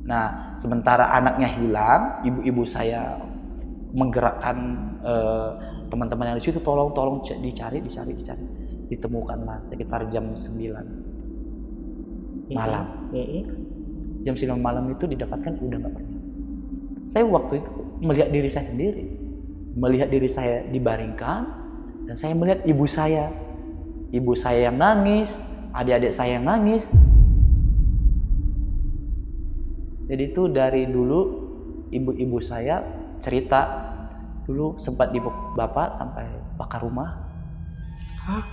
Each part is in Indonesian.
Nah, sementara anaknya hilang, ibu-ibu saya menggerakkan teman-teman yang di situ, tolong dicari. Ditemukanlah sekitar jam 9 malam. Jam 9 malam itu didapatkan udah nggak bernyawa. Saya waktu itu melihat diri saya sendiri, melihat diri saya dibaringkan, dan saya melihat ibu saya yang nangis, adik-adik saya yang nangis. Jadi itu dari dulu ibu-ibu saya cerita dulu sempat dibakar bapak sampai bakar rumah. Hah?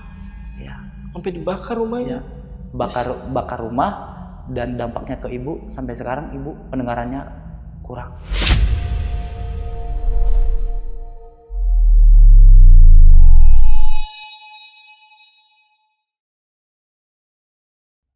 Ya. Sampai dibakar rumahnya? Ya. Bakar rumah, dan dampaknya ke ibu sampai sekarang ibu pendengarannya kurang.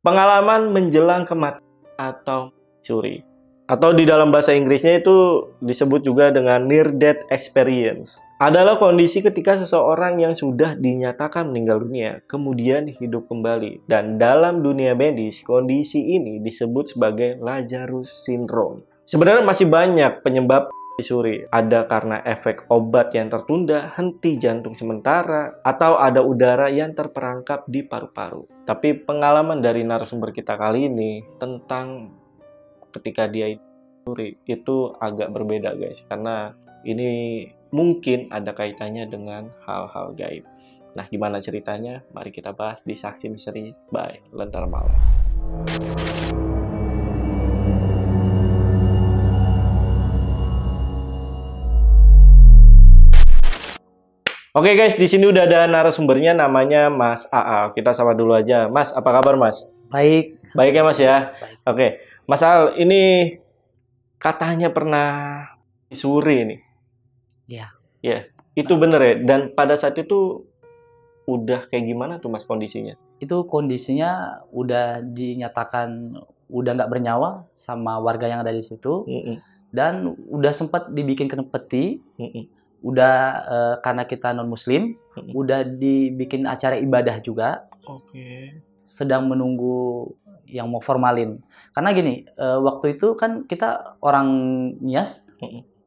Pengalaman menjelang kematian atau curi. Atau di dalam bahasa Inggrisnya itu disebut juga dengan near death experience. Adalah kondisi ketika seseorang yang sudah dinyatakan meninggal dunia kemudian hidup kembali. Dan dalam dunia medis, kondisi ini disebut sebagai Lazarus syndrome. Sebenarnya masih banyak penyebab disuri. Ada karena efek obat yang tertunda, henti jantung sementara, atau ada udara yang terperangkap di paru-paru. Tapi pengalaman dari narasumber kita kali ini tentang ketika dia disuri itu agak berbeda guys, karena ini mungkin ada kaitannya dengan hal-hal gaib. Nah, gimana ceritanya? Mari kita bahas di Saksi Misteri by Lentera Malam. Oke guys, di sini udah ada narasumbernya, namanya Mas Aal. Kita sapa dulu aja. Mas, apa kabar Mas? Baik. Baik ya Mas ya? Baik. Oke, Mas Aal, ini katanya pernah disuri nih. Iya. Ya, itu bener ya? Dan pada saat itu udah kayak gimana tuh Mas kondisinya? Itu kondisinya udah dinyatakan udah nggak bernyawa sama warga yang ada di situ. Dan udah sempat dibikin peti. Udah karena kita non muslim, udah dibikin acara ibadah juga. Oke. Sedang menunggu yang mau formalin. Karena gini, waktu itu kan kita orang Nias,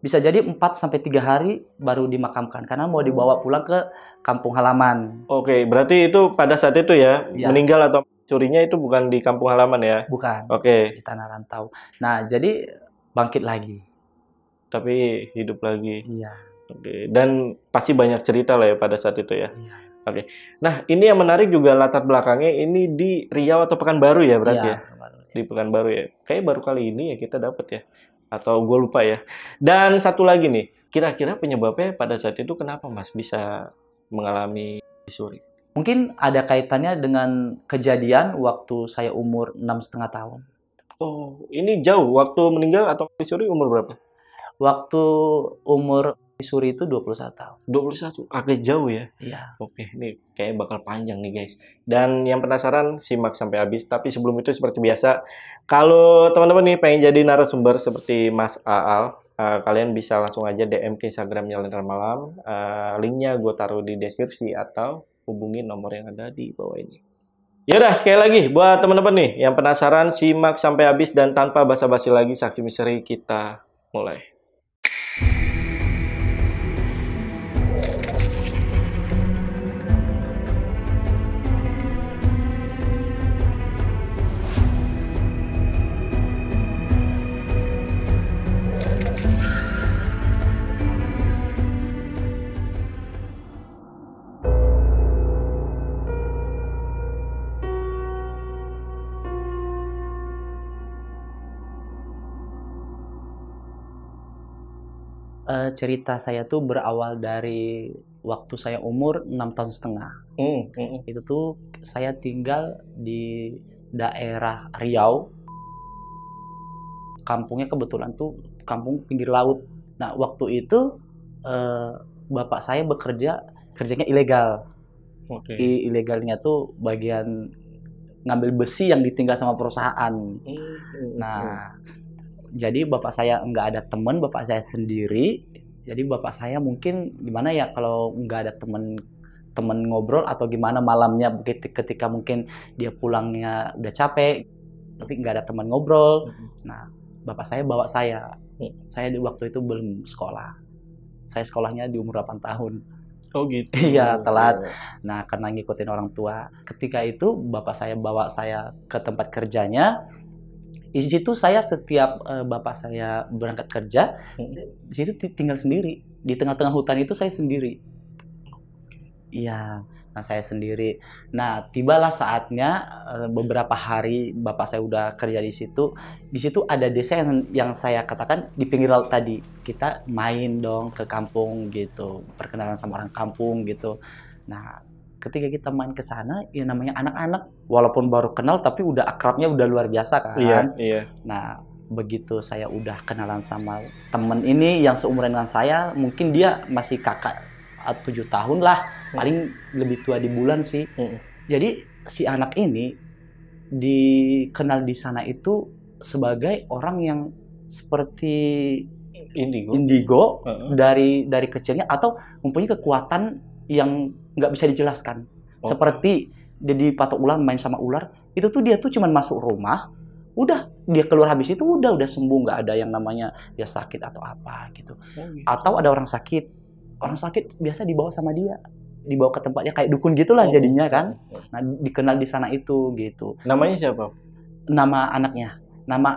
bisa jadi 4-3 hari baru dimakamkan karena mau dibawa pulang ke kampung halaman. Oke, berarti itu pada saat itu ya, meninggal atau curinya itu bukan di kampung halaman ya? Bukan. Oke. Di tanah rantau. Nah, jadi bangkit lagi. Tapi hidup lagi. Iya. Oke. Dan pasti banyak cerita lah ya pada saat itu ya. Iya. Oke. Nah, ini yang menarik juga latar belakangnya ini di Riau atau Pekanbaru ya berarti ya? Di Pekanbaru ya. Kayaknya baru kali ini ya kita dapat ya. Atau gue lupa ya. Dan satu lagi nih, kira-kira penyebabnya pada saat itu kenapa Mas bisa mengalami disuri? Mungkin ada kaitannya dengan kejadian waktu saya umur 6,5 tahun. Oh, ini jauh. Waktu meninggal atau disuri umur berapa? Waktu umur disuri itu 21 tahun. 21? Agak jauh ya? Iya. Oke, ini kayaknya bakal panjang nih guys. Dan yang penasaran, simak sampai habis. Tapi sebelum itu seperti biasa, kalau teman-teman nih pengen jadi narasumber seperti Mas Aal, kalian bisa langsung aja DM ke Instagramnya Lentera Malam. Linknya gue taruh di deskripsi atau hubungi nomor yang ada di bawah ini. Yaudah, sekali lagi buat teman-teman nih yang penasaran, simak sampai habis dan tanpa basa-basi lagi, Saksi Misteri kita mulai. Cerita saya tuh berawal dari waktu saya umur 6,5 tahun. Itu tuh saya tinggal di daerah Riau. Kampungnya kebetulan tuh kampung pinggir laut. Nah, waktu itu bapak saya kerjanya ilegal. Ilegalnya tuh bagian ngambil besi yang ditinggal sama perusahaan. Nah, jadi bapak saya nggak ada teman, bapak saya sendiri. Jadi bapak saya mungkin gimana ya kalau nggak ada teman ngobrol atau gimana malamnya ketika mungkin dia pulangnya udah capek, tapi nggak ada teman ngobrol. Nah, bapak saya bawa saya. Saya di waktu itu belum sekolah. Saya sekolahnya di umur 8 tahun. Oh gitu. Iya, telat. Nah, karena ngikutin orang tua. Ketika itu bapak saya bawa saya ke tempat kerjanya. Di situ saya setiap bapak saya berangkat kerja, di situ tinggal sendiri. Di tengah-tengah hutan itu saya sendiri. Iya, nah saya sendiri. Nah, tibalah saatnya beberapa hari bapak saya udah kerja di situ. Di situ ada desa yang saya katakan di pinggir laut tadi. Kita main dong ke kampung gitu, perkenalan sama orang kampung gitu. Nah, ketika kita main ke sana, ya namanya anak-anak, walaupun baru kenal tapi udah akrabnya udah luar biasa kan. Iya. Nah, begitu saya udah kenalan sama temen ini yang seumuran dengan saya, mungkin dia masih kakak 7 tahun lah, paling lebih tua di bulan sih. Jadi si anak ini dikenal di sana itu sebagai orang yang seperti indigo dari kecilnya, atau mempunyai kekuatan yang nggak bisa dijelaskan. Seperti dia dipatok ular, main sama ular, itu tuh dia tuh cuman masuk rumah, udah dia keluar habis itu udah sembuh, nggak ada yang namanya dia sakit atau apa gitu. Atau ada orang sakit biasa dibawa sama dia, dibawa ke tempatnya kayak dukun gitulah jadinya kan. Nah, dikenal di sana itu gitu. Namanya siapa? Nama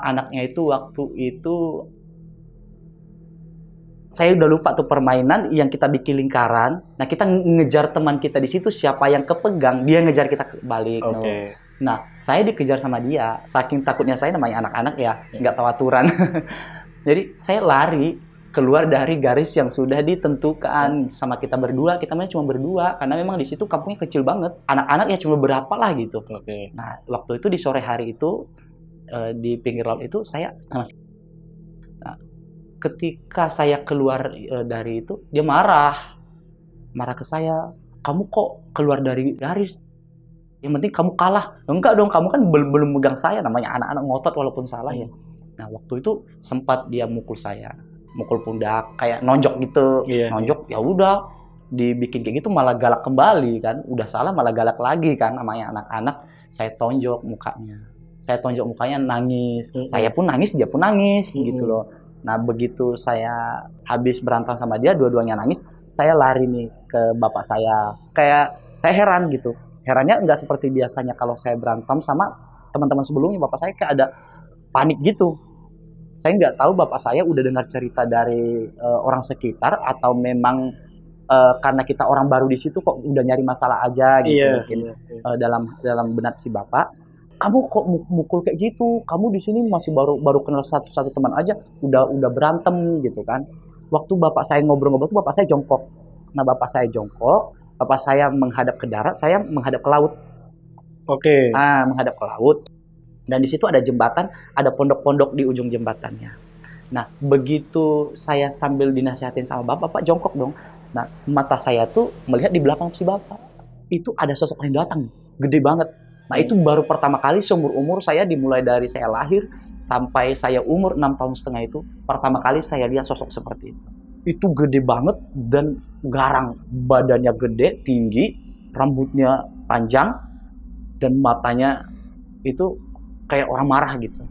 anaknya itu waktu itu saya udah lupa tuh permainan yang kita bikin lingkaran. Nah, kita ngejar teman kita di situ, siapa yang kepegang dia ngejar kita balik. Nah, saya dikejar sama dia. Saking takutnya saya, namanya anak-anak ya, nggak tahu aturan. Jadi saya lari keluar dari garis yang sudah ditentukan sama kita berdua. Kita main cuma berdua karena memang di situ kampungnya kecil banget. Anak-anak ya cuma berapa lah gitu. Nah, waktu itu di sore hari itu di pinggir laut itu saya sama. Nah, ketika saya keluar dari itu, dia marah ke saya. Kamu kok keluar dari garis? Yang penting kamu kalah. Enggak dong, kamu kan belum megang saya. Namanya anak-anak ngotot walaupun salah ya. Nah, waktu itu sempat dia mukul saya, mukul pundak, kayak nonjok gitu. Nonjok, ya udah dibikin kayak gitu malah galak kembali kan. Udah salah malah galak lagi kan, namanya anak-anak. Saya tonjok mukanya, nangis. Saya pun nangis, dia pun nangis gitu loh. Nah, begitu saya habis berantem sama dia, dua-duanya nangis, saya lari nih ke bapak saya. Kayak saya heran gitu. Herannya nggak seperti biasanya kalau saya berantem sama teman-teman sebelumnya. Bapak saya kayak ada panik gitu. Saya nggak tahu bapak saya udah dengar cerita dari orang sekitar, atau memang karena kita orang baru di situ kok udah nyari masalah aja gitu. Dalam benak si bapak, kamu kok mukul kayak gitu? Kamu di sini masih baru kenal satu teman aja, udah berantem gitu kan? Waktu bapak saya ngobrol-ngobrol tuh bapak saya jongkok. Nah, bapak saya jongkok, bapak saya menghadap ke darat, saya menghadap ke laut. Menghadap ke laut. Dan di situ ada jembatan, ada pondok-pondok di ujung jembatannya. Nah, begitu saya sambil dinasihatin sama bapak jongkok dong. Nah, mata saya tuh melihat di belakang si bapak. Itu ada sosok yang datang, gede banget. Nah, itu baru pertama kali seumur umur saya, dimulai dari saya lahir sampai saya umur 6 tahun setengah itu, pertama kali saya lihat sosok seperti itu. Itu gede banget dan garang. Badannya gede, tinggi, rambutnya panjang, dan matanya itu kayak orang marah gitu.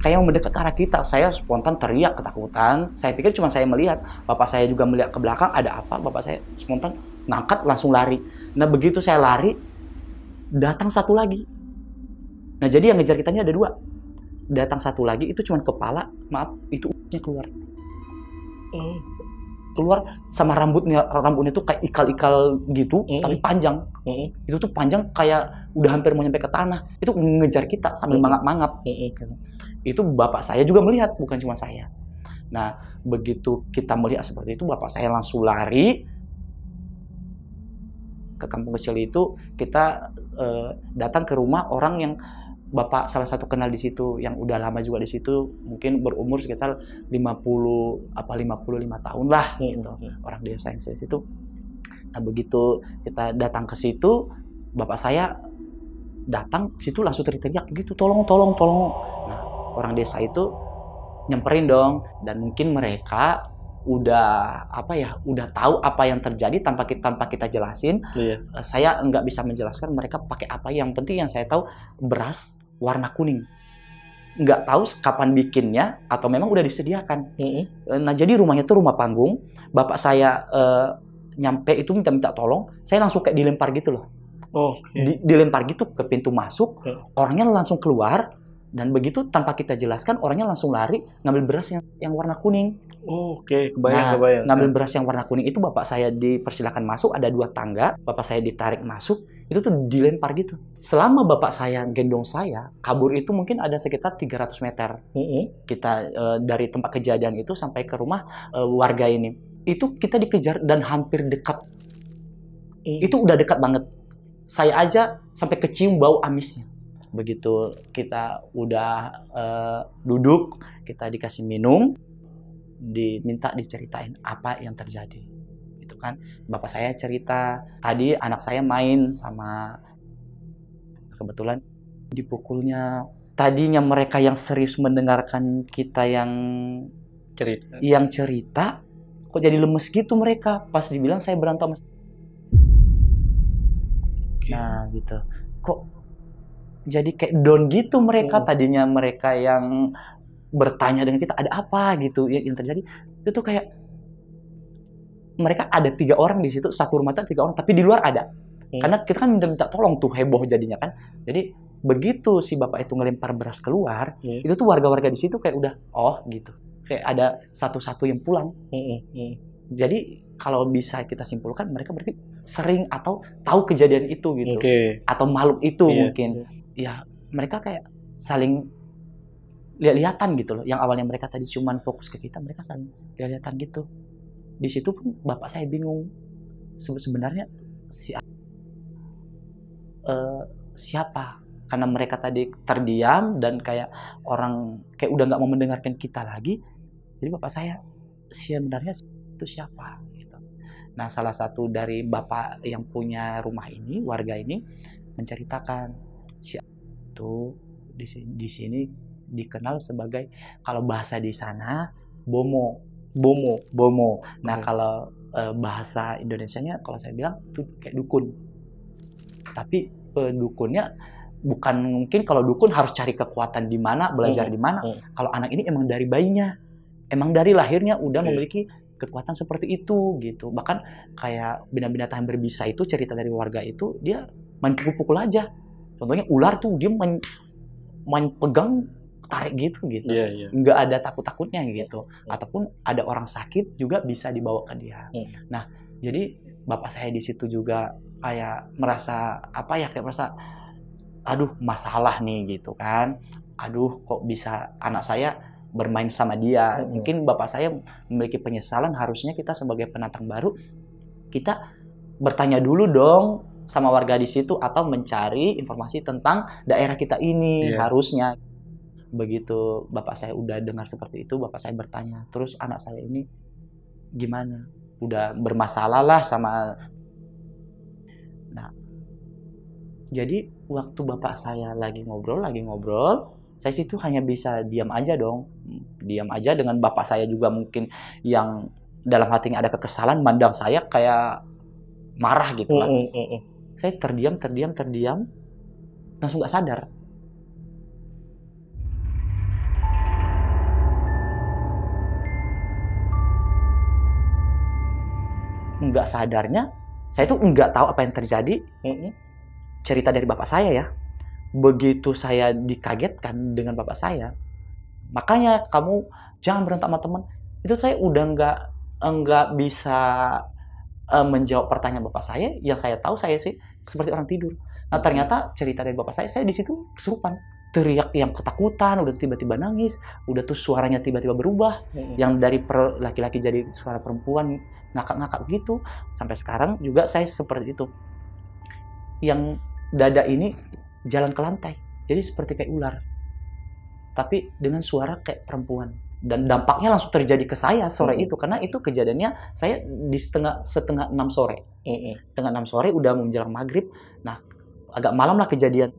Kayak mendekat ke arah kita. Saya spontan teriak ketakutan. Saya pikir cuma saya melihat. Bapak saya juga melihat ke belakang, ada apa. Bapak saya spontan ngangkat, langsung lari. Nah, begitu saya lari, datang satu lagi. Nah, jadi yang ngejar kita ini ada 2. Datang satu lagi, itu cuma kepala, itu ujungnya keluar. Keluar sama rambutnya tuh kayak ikal-ikal gitu, tapi panjang. Itu tuh panjang kayak udah hampir mau nyampe ke tanah. Itu ngejar kita sambil mangap-mangap. Itu bapak saya juga melihat, bukan cuma saya. Nah, begitu kita melihat seperti itu, bapak saya langsung lari ke kampung kecil itu. Kita datang ke rumah orang yang bapak salah satu kenal di situ, yang udah lama juga di situ, mungkin berumur sekitar 55 tahun lah gitu. Orang desa yang di situ. Nah, begitu kita datang ke situ, bapak saya datang situ langsung teriak gitu, tolong. Nah, orang desa itu nyamperin dong, dan mungkin mereka udah tahu apa yang terjadi tanpa kita jelasin. Saya nggak bisa menjelaskan mereka pakai apa. Yang penting yang saya tahu, beras warna kuning. nggak tahu kapan bikinnya atau memang udah disediakan. Nah, jadi rumahnya tuh rumah panggung. Bapak saya nyampe itu minta tolong, saya langsung kayak dilempar gitu loh. Dilempar gitu ke pintu masuk, orangnya langsung keluar, dan begitu tanpa kita jelaskan, orangnya langsung lari ngambil beras yang warna kuning. Kebayang. Ngambil beras yang warna kuning itu bapak saya dipersilakan masuk, ada 2 tangga, bapak saya ditarik masuk, itu tuh dilempar gitu. Selama bapak saya gendong saya, kabur itu mungkin ada sekitar 300 meter. Kita dari tempat kejadian itu sampai ke rumah warga ini. Itu kita dikejar dan hampir dekat. Itu udah dekat banget. Saya aja sampai kecium bau amisnya. Begitu kita udah duduk, kita dikasih minum, diminta diceritain apa yang terjadi. Itu kan bapak saya cerita, tadi anak saya main sama, kebetulan dipukulnya. Tadinya mereka yang serius mendengarkan kita yang cerita, kok jadi lemes gitu mereka pas dibilang saya berantem. Nah gitu, kok jadi kayak down gitu mereka. Tadinya mereka yang bertanya dengan kita, ada apa gitu yang terjadi. Itu tuh kayak mereka ada 3 orang di situ, satu rumah tangga 3 orang, tapi di luar ada. Karena kita kan minta tolong tuh, heboh jadinya kan. Jadi begitu si bapak itu ngelempar beras keluar, itu tuh warga-warga di situ kayak udah gitu. Kayak ada satu-satu yang pulang. Jadi kalau bisa kita simpulkan, mereka berarti sering atau tahu kejadian itu gitu. Atau makhluk itu mungkin. Ya, mereka kayak saling lihat-lihatan gitu loh. Yang awalnya mereka tadi cuman fokus ke kita, mereka saling lihat-lihatan gitu. Di situ pun bapak saya bingung. Sebenarnya siapa? Karena mereka tadi terdiam dan kayak orang kayak udah nggak mau mendengarkan kita lagi. Jadi bapak saya sebenarnya itu siapa? Gitu. Nah, salah satu dari bapak yang punya rumah ini, warga ini menceritakan itu di sini dikenal sebagai, kalau bahasa di sana bomo. Nah, kalau bahasa Indonesianya kalau saya bilang itu kayak dukun. Tapi dukunnya bukan, mungkin kalau dukun harus cari kekuatan di mana, belajar di mana. Kalau anak ini emang dari bayinya, emang dari lahirnya udah memiliki kekuatan seperti itu gitu. Bahkan kayak binatang yang berbisa itu, cerita dari warga itu, dia main pukul-pukul aja. Contohnya ular tuh dia main pegang, tarik gitu. Nggak ada takut-takutnya gitu. Ataupun ada orang sakit juga bisa dibawa ke dia. Nah, jadi bapak saya di situ juga kayak merasa kayak merasa aduh masalah nih gitu kan. Aduh, kok bisa anak saya bermain sama dia. Mungkin bapak saya memiliki penyesalan. Harusnya kita sebagai pendatang baru, kita bertanya dulu dong sama warga di situ, atau mencari informasi tentang daerah kita ini. Harusnya begitu bapak saya udah dengar seperti itu, bapak saya bertanya, terus anak saya ini gimana? Udah bermasalah lah sama. Nah, jadi waktu bapak saya lagi ngobrol, saya situ hanya bisa diam aja dong. Diam aja, dengan bapak saya juga mungkin yang dalam hatinya ada kekesalan, mandang saya kayak marah gitu lah. Saya terdiam, langsung nggak sadar. Nggak sadarnya, saya tuh nggak tahu apa yang terjadi. Cerita dari bapak saya ya. Begitu saya dikagetkan dengan bapak saya, makanya kamu jangan berantem sama teman. Itu saya udah nggak bisa menjawab pertanyaan bapak saya. Yang saya tahu, saya sih seperti orang tidur. Nah, ternyata cerita dari bapak saya di situ kesurupan. Teriak yang ketakutan, udah tiba-tiba nangis, udah tuh suaranya tiba-tiba berubah. Yang dari laki-laki jadi suara perempuan, ngakak-ngakak gitu. Sampai sekarang juga saya seperti itu. Yang dada ini jalan ke lantai, jadi seperti kayak ular, tapi dengan suara kayak perempuan. Dan dampaknya langsung terjadi ke saya sore itu, karena itu kejadiannya saya di setengah 6 sore. Setengah 6 sore udah menjelang maghrib. Nah, agak malam lah kejadian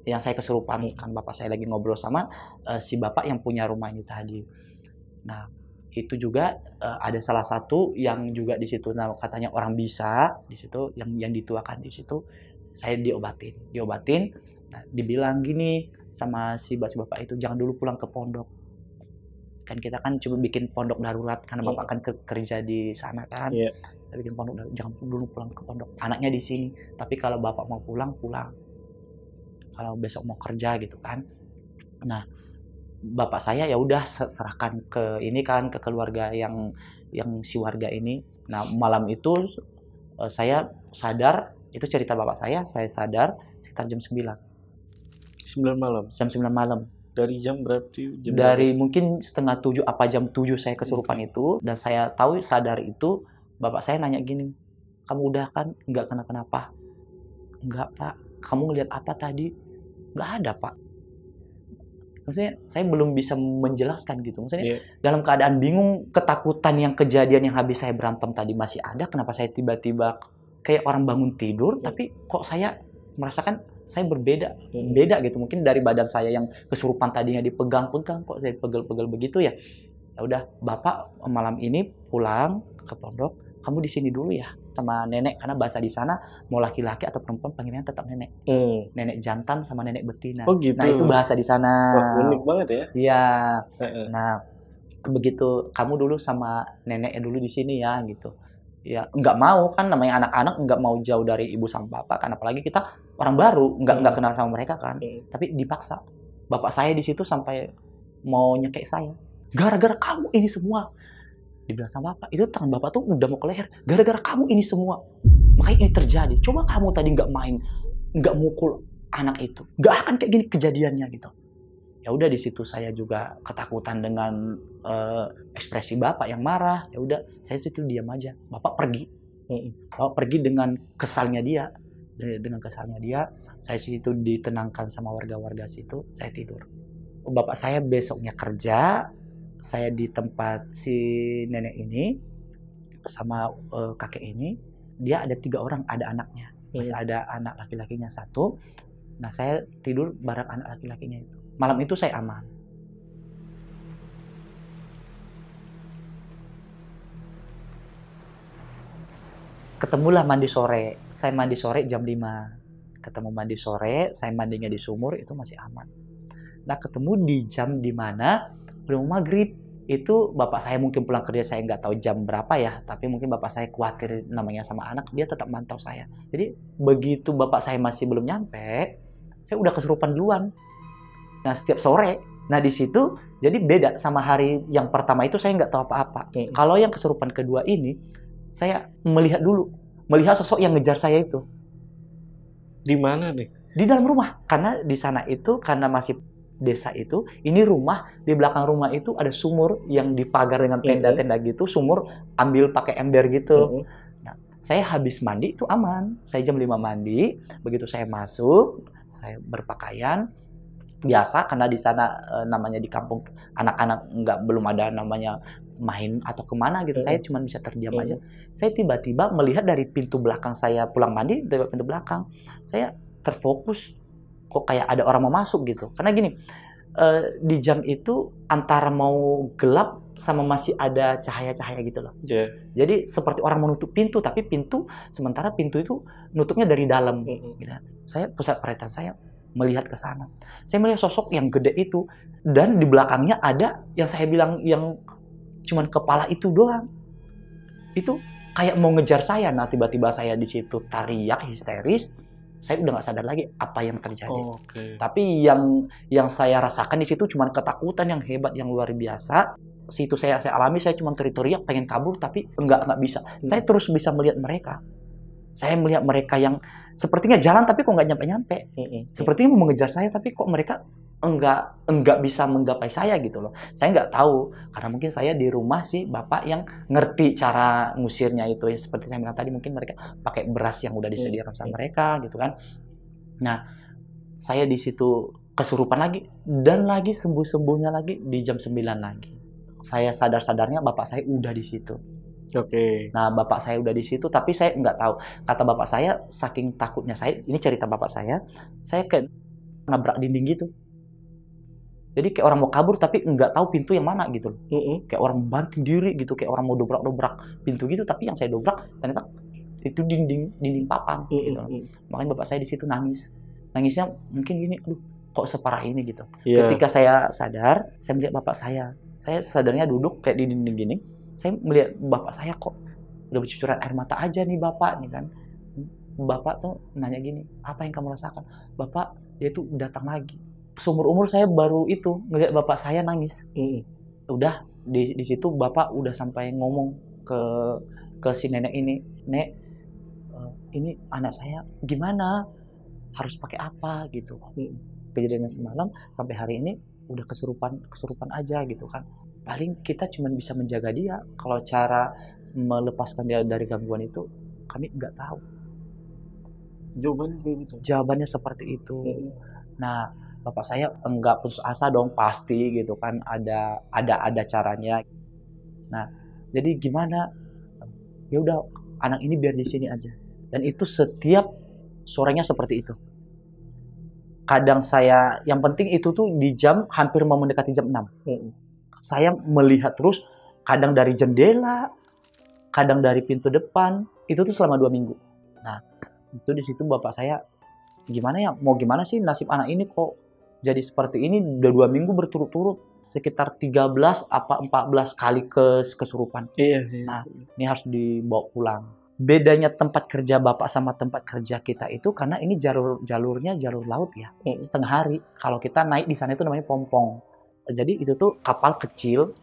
yang saya kesurupan. Kan bapak saya lagi ngobrol sama si bapak yang punya rumah ini tadi. Nah, itu juga ada salah satu yang juga di situ, nah katanya orang bisa di situ, yang dituakan di situ. Saya diobatin. Nah, dibilang gini sama si bapak itu, jangan dulu pulang ke pondok. Kan kita kan cuma bikin pondok darurat karena bapak kan kerja di sana kan. Kita bikin pondok darurat, jangan dulu pulang ke pondok. Anaknya di sini. Tapi kalau bapak mau pulang, pulang. Kalau besok mau kerja gitu kan. Nah, bapak saya ya udah serahkan ke ini kan, ke keluarga yang si warga ini. Nah, malam itu saya sadar, itu cerita bapak saya sadar sekitar jam 9 malam. Jam 9 malam. Dari jam berarti? Dari mungkin setengah 7 apa jam 7 saya kesurupan itu, dan saya tahu sadar itu, bapak saya nanya gini, kamu udah kan nggak kenapa-napa? Enggak pak. Kamu ngelihat apa tadi? Nggak ada pak. Maksudnya saya belum bisa menjelaskan gitu. Maksudnya dalam keadaan bingung, ketakutan yang kejadian yang habis saya berantem tadi masih ada. Kenapa saya tiba-tiba kayak orang bangun tidur, tapi kok saya merasakan saya beda gitu. Mungkin dari badan saya yang kesurupan tadinya dipegang-pegang, kok saya pegel-pegel begitu ya. Ya udah, bapak malam ini pulang ke pondok, kamu di sini dulu ya sama nenek, karena bahasa di sana mau laki-laki atau perempuan panggilnya tetap nenek. Nenek jantan sama nenek betina. Oh gitu. Nah itu bahasa di sana. Wah, unik banget ya. Iya. Nah begitu, kamu dulu sama nenek dulu di sini ya gitu. Ya nggak mau kan, namanya anak-anak nggak mau jauh dari ibu sama bapak kan, apalagi kita orang baru nggak kenal sama mereka kan. Tapi dipaksa. Bapak saya di situ sampai mau nyekek saya, gara-gara kamu ini semua. Dibilang sama bapak, itu tangan bapak tuh udah mau ke leher, gara-gara kamu ini semua makanya ini terjadi. Coba kamu tadi nggak main, nggak mukul anak itu, nggak akan kayak gini kejadiannya gitu. Ya udah, di situ saya juga ketakutan dengan ekspresi bapak yang marah. Ya udah, saya situ diam aja. Bapak pergi. Bapak pergi dengan kesalnya dia. Dengan kesalnya dia, saya situ ditenangkan sama warga-warga situ. Saya tidur. Bapak saya besoknya kerja. Saya di tempat si nenek ini sama kakek ini. Dia ada 3 orang, ada anaknya. Masih ada anak laki-lakinya 1. Nah, saya tidur bareng anak laki-lakinya itu. Malam itu saya aman. Ketemulah mandi sore. Saya mandi sore jam 5. Ketemu mandi sore, saya mandinya di sumur, itu masih aman. Nah, ketemu di jam di mana belum maghrib. Itu bapak saya mungkin pulang kerja, saya nggak tahu jam berapa ya. Tapi mungkin bapak saya khawatir namanya sama anak, dia tetap mantau saya. Jadi, begitu bapak saya masih belum nyampe, saya udah kesurupan duluan. Nah, setiap sore. Nah, di situ jadi beda sama hari yang pertama itu, saya nggak tahu apa-apa. Kalau yang kesurupan kedua ini, saya melihat dulu. Melihat sosok yang ngejar saya itu. Di mana nih? Di dalam rumah. Karena di sana itu, karena masih desa itu, ini rumah, di belakang rumah itu ada sumur yang dipagar dengan tenda-tenda gitu. Sumur ambil pakai ember gitu. Nah, saya habis mandi itu aman. Saya jam 5 mandi. Begitu saya masuk, saya berpakaian biasa, karena di sana namanya di kampung anak-anak belum ada namanya main atau kemana gitu. Saya cuma bisa terdiam aja. Saya tiba-tiba melihat dari pintu belakang, saya pulang mandi dari pintu belakang, saya terfokus kok kayak ada orang mau masuk gitu. Karena gini, di jam itu antara mau gelap sama masih ada cahaya-cahaya gitu loh. Jadi seperti orang menutup pintu, tapi sementara pintu itu nutupnya dari dalam gitu. Saya, pusat perhatian saya melihat ke sana. Saya melihat sosok yang gede itu, dan di belakangnya ada yang saya bilang yang cuman kepala itu doang. Itu kayak mau ngejar saya. Nah, tiba-tiba saya di situ teriak histeris. Saya udah nggak sadar lagi apa yang terjadi. Tapi yang saya rasakan di situ cuman ketakutan yang hebat, yang luar biasa. Situ saya alami, saya cuma teriak pengen kabur, tapi nggak bisa. Saya terus bisa melihat mereka. Saya melihat mereka yang sepertinya jalan tapi kok nggak nyampe-nyampe. Sepertinya mau mengejar saya tapi kok mereka enggak bisa menggapai saya gitu loh. Saya nggak tahu, karena mungkin saya di rumah sih bapak yang ngerti cara ngusirnya itu ya. Seperti saya bilang tadi, mungkin mereka pakai beras yang udah disediakan sama mereka gitu kan. Nah, saya di situ kesurupan lagi, dan lagi sembuh-sembuhnya lagi di jam 9 lagi. Saya sadar-sadarnya bapak saya udah di situ. Nah, bapak saya udah di situ, tapi saya nggak tahu. Kata bapak saya, saking takutnya saya, ini cerita bapak saya kayak nabrak dinding gitu. Jadi kayak orang mau kabur, tapi nggak tahu pintu yang mana gitu loh. Kayak orang banting diri gitu, kayak orang mau dobrak-dobrak pintu gitu, tapi yang saya dobrak ternyata itu dinding papan gitu. Makanya bapak saya di situ nangis. Nangisnya mungkin gini, aduh, kok separah ini gitu. Iya. Ketika saya sadar, saya melihat bapak saya sadarnya duduk kayak di dinding gini, saya melihat bapak saya kok udah bercucuran air mata aja nih bapak nih kan. Bapak tuh nanya gini, apa yang kamu rasakan? Bapak, dia tuh datang lagi. Seumur-umur saya baru itu ngelihat bapak saya nangis. Udah di situ bapak udah sampai ngomong ke si nenek ini, Nek, ini anak saya gimana? Harus pakai apa gitu. Kejadiannya semalam sampai hari ini udah kesurupan aja gitu kan. Paling kita cuma bisa menjaga dia. Kalau cara melepaskan dia dari gangguan itu kami nggak tahu. Jawabannya kayak gitu. Jawabannya seperti itu. Nah, bapak saya enggak putus asa dong, pasti gitu kan, ada caranya. Nah, jadi gimana? Ya udah, anak ini biar di sini aja. Dan itu setiap sorenya seperti itu. Kadang saya, yang penting itu tuh di jam hampir mau mendekati jam 6. Saya melihat terus, kadang dari jendela, kadang dari pintu depan, itu tuh selama 2 minggu. Nah, itu di situ bapak saya, gimana ya, mau gimana sih nasib anak ini kok jadi seperti ini, udah 2 minggu berturut-turut, sekitar 13 apa 14 kali kesurupan. Iya. Nah, ini harus dibawa pulang. Bedanya tempat kerja bapak sama tempat kerja kita itu karena ini jalurnya jalur laut ya, setengah hari. Kalau kita naik di sana itu namanya pompong. Jadi itu tuh kapal kecil,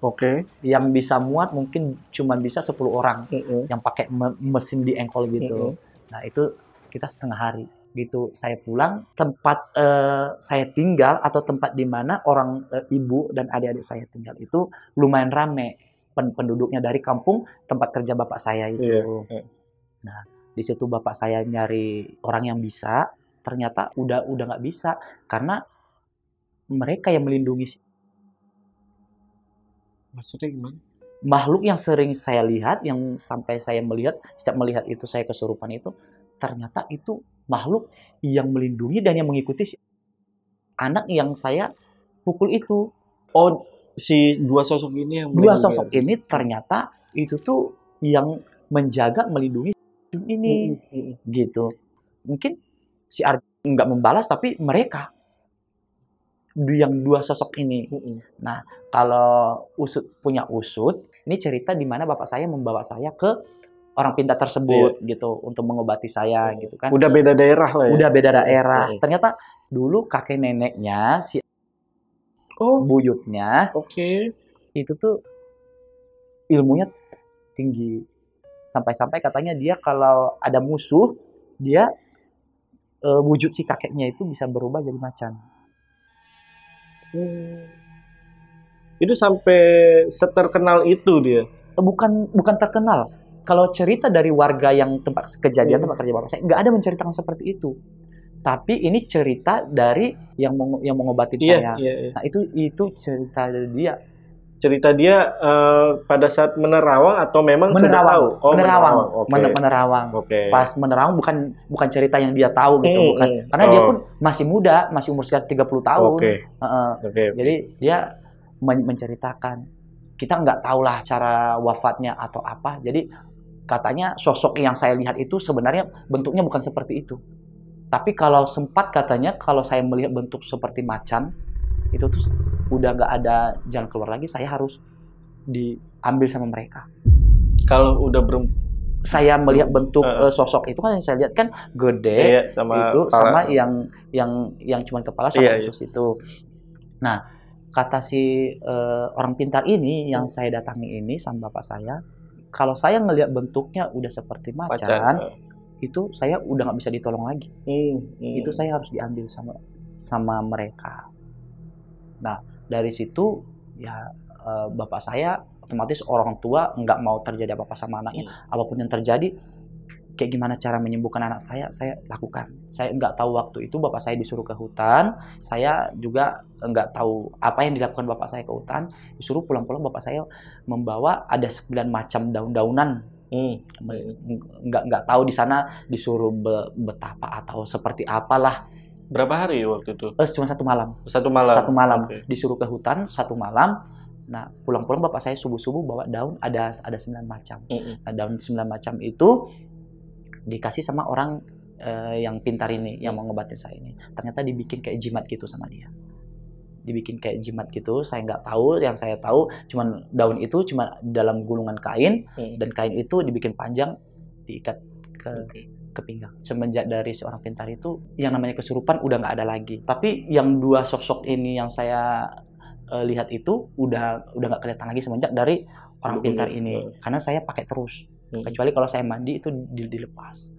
yang bisa muat mungkin cuma bisa 10 orang, yang pakai mesin di engkol gitu. Nah itu kita setengah hari gitu. Saya pulang, tempat saya tinggal atau tempat di mana orang ibu dan adik-adik saya tinggal itu lumayan rame penduduknya dari kampung tempat kerja bapak saya itu. Nah di situ bapak saya nyari orang yang bisa, ternyata udah nggak bisa karena mereka yang melindungi. Maksudnya gimana? Makhluk yang sering saya lihat, yang sampai saya melihat, setiap melihat itu saya kesurupan itu, ternyata itu makhluk yang melindungi dan yang mengikuti anak yang saya pukul itu. Oh, si dua sosok ini yang dua sosok ini ternyata itu tuh yang menjaga, melindungi ini, gitu. Mungkin si Arjun nggak membalas, tapi mereka yang dua sosok ini. Nah, kalau punya usut, ini cerita di mana bapak saya membawa saya ke orang pintar tersebut gitu untuk mengobati saya gitu kan. Udah beda daerah lah ya. Udah beda daerah. Ternyata dulu kakek neneknya si buyutnya itu tuh ilmunya tinggi. Sampai-sampai katanya dia kalau ada musuh, dia wujud si kakeknya itu bisa berubah jadi macan. Itu sampai seterkenal itu dia? Bukan terkenal. Kalau cerita dari warga yang tempat kejadian, tempat kerja bapak saya, nggak ada menceritakan seperti itu. Tapi ini cerita dari yang mengobatin saya. Nah itu cerita dari dia. Cerita dia pada saat menerawang atau memang sudah tahu? Menerawang. Pas menerawang bukan cerita yang dia tahu gitu, bukan. Karena dia pun masih muda, masih umur sekitar 30 tahun. Jadi dia menceritakan. Kita nggak tahulah cara wafatnya atau apa. Jadi katanya sosok yang saya lihat itu sebenarnya bentuknya bukan seperti itu. Tapi kalau sempat katanya kalau saya melihat bentuk seperti macan, itu tuh udah nggak ada jalan keluar lagi, saya harus diambil sama mereka. Kalau udah saya melihat bentuk sosok itu kan yang saya lihat kan gede, sama yang cuma kepala sama usus itu. Nah, kata si orang pintar ini yang saya datangi ini sama bapak saya, kalau saya ngelihat bentuknya udah seperti macan, itu saya udah nggak bisa ditolong lagi. Itu saya harus diambil sama mereka. Nah, dari situ ya bapak saya otomatis orang tua nggak mau terjadi apa-apa sama anaknya. Apapun yang terjadi, kayak gimana cara menyembuhkan anak saya lakukan. Saya nggak tahu waktu itu bapak saya disuruh ke hutan. Saya juga nggak tahu apa yang dilakukan bapak saya ke hutan. Disuruh pulang-pulang bapak saya membawa ada 9 macam daun-daunan. Nggak tahu di sana disuruh betapa atau seperti apalah. Berapa hari waktu itu? Cuma 1 malam. 1 malam. 1 malam. Disuruh ke hutan 1 malam. Nah, pulang-pulang bapak saya subuh-subuh bawa daun ada 9 macam. Nah, daun 9 macam itu dikasih sama orang yang pintar ini, yang mau ngobatin saya ini. Ternyata dibikin kayak jimat gitu sama dia. Dibikin kayak jimat gitu, saya nggak tahu. Yang saya tahu cuman daun itu cuma dalam gulungan kain, dan kain itu dibikin panjang, diikat ke pinggang. Semenjak dari seorang pintar itu, yang namanya kesurupan udah nggak ada lagi. Tapi yang dua sosok ini yang saya lihat itu udah nggak kelihatan lagi semenjak dari orang pintar ini. Karena saya pakai terus. Kecuali kalau saya mandi itu dilepas.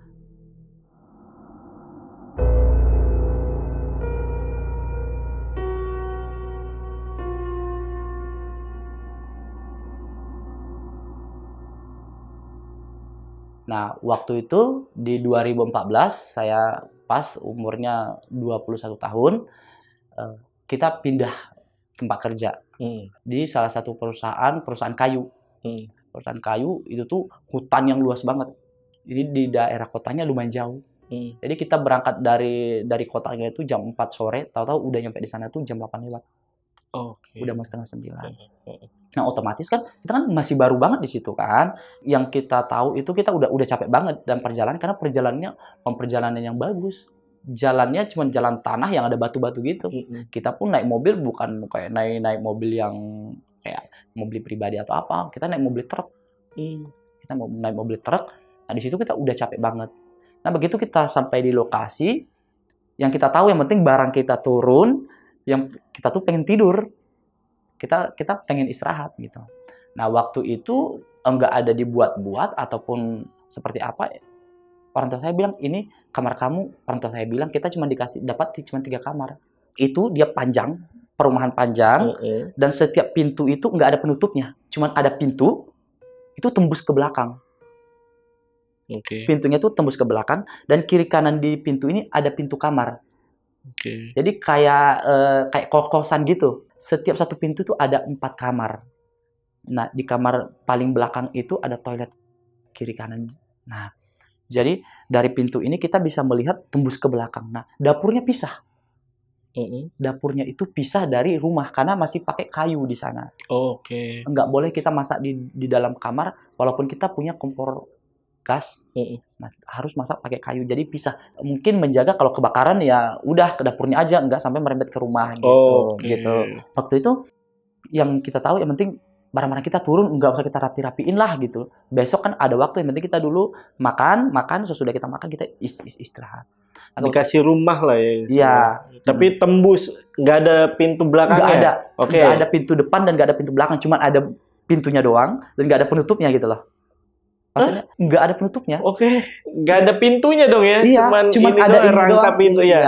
Nah, waktu itu di 2014 saya pas umurnya 21 tahun, kita pindah tempat kerja di salah satu perusahaan kayu. Perusahaan kayu itu tuh hutan yang luas banget. Jadi di daerah kotanya lumayan jauh. Jadi kita berangkat dari kotanya itu jam 4 sore, tahu-tahu udah nyampe di sana tuh jam 8 lewat. Udah mau setengah 9. Nah, otomatis kan kita kan masih baru banget di situ kan. Yang kita tahu itu kita udah capek banget dan perjalanan, karena perjalanan yang bagus. Jalannya cuma jalan tanah yang ada batu-batu gitu. Kita pun naik mobil bukan kayak naik mobil yang kayak mobil pribadi atau apa. Kita naik mobil truk. Kita mau naik mobil truk. Nah, di situ kita udah capek banget. Nah, begitu kita sampai di lokasi, yang kita tahu yang penting barang kita turun, yang kita tuh pengen tidur. Kita pengen istirahat gitu. Nah, waktu itu enggak ada dibuat-buat ataupun seperti apa. Orang tua saya bilang, ini kamar kamu. Orang tua saya bilang, kita dapat cuma 3 kamar. Itu dia panjang, perumahan panjang, dan setiap pintu itu enggak ada penutupnya. Cuman ada pintu, itu tembus ke belakang. Pintunya tuh tembus ke belakang, dan kiri kanan di pintu ini ada pintu kamar. Jadi kayak kos-kosan gitu. Setiap satu pintu tuh ada 4 kamar. Nah, di kamar paling belakang itu ada toilet kiri kanan. Nah, jadi dari pintu ini kita bisa melihat tembus ke belakang. Nah, dapurnya pisah. Dapurnya itu pisah dari rumah karena masih pakai kayu di sana. Nggak boleh kita masak di dalam kamar walaupun kita punya kompor gas. Nah, harus masak pakai kayu, jadi pisah. Mungkin menjaga kalau kebakaran ya udah ke dapurnya aja, nggak sampai merembet ke rumah gitu. Gitu. Waktu itu yang kita tahu yang penting barang-barang kita turun, nggak usah kita rapi-rapiin lah gitu. Besok kan ada waktu, yang penting kita dulu makan, sesudah kita makan kita istirahat. Dikasih rumah lah ya. Iya. Tapi tembus, nggak ada pintu belakangnya. Nggak ada. Nggak ada pintu depan dan nggak ada pintu belakang, cuman ada pintunya doang dan nggak ada penutupnya gitu loh. Maksudnya nggak ada penutupnya. Nggak ada pintunya dong ya? Iya, cuman ada rangka pintu ya.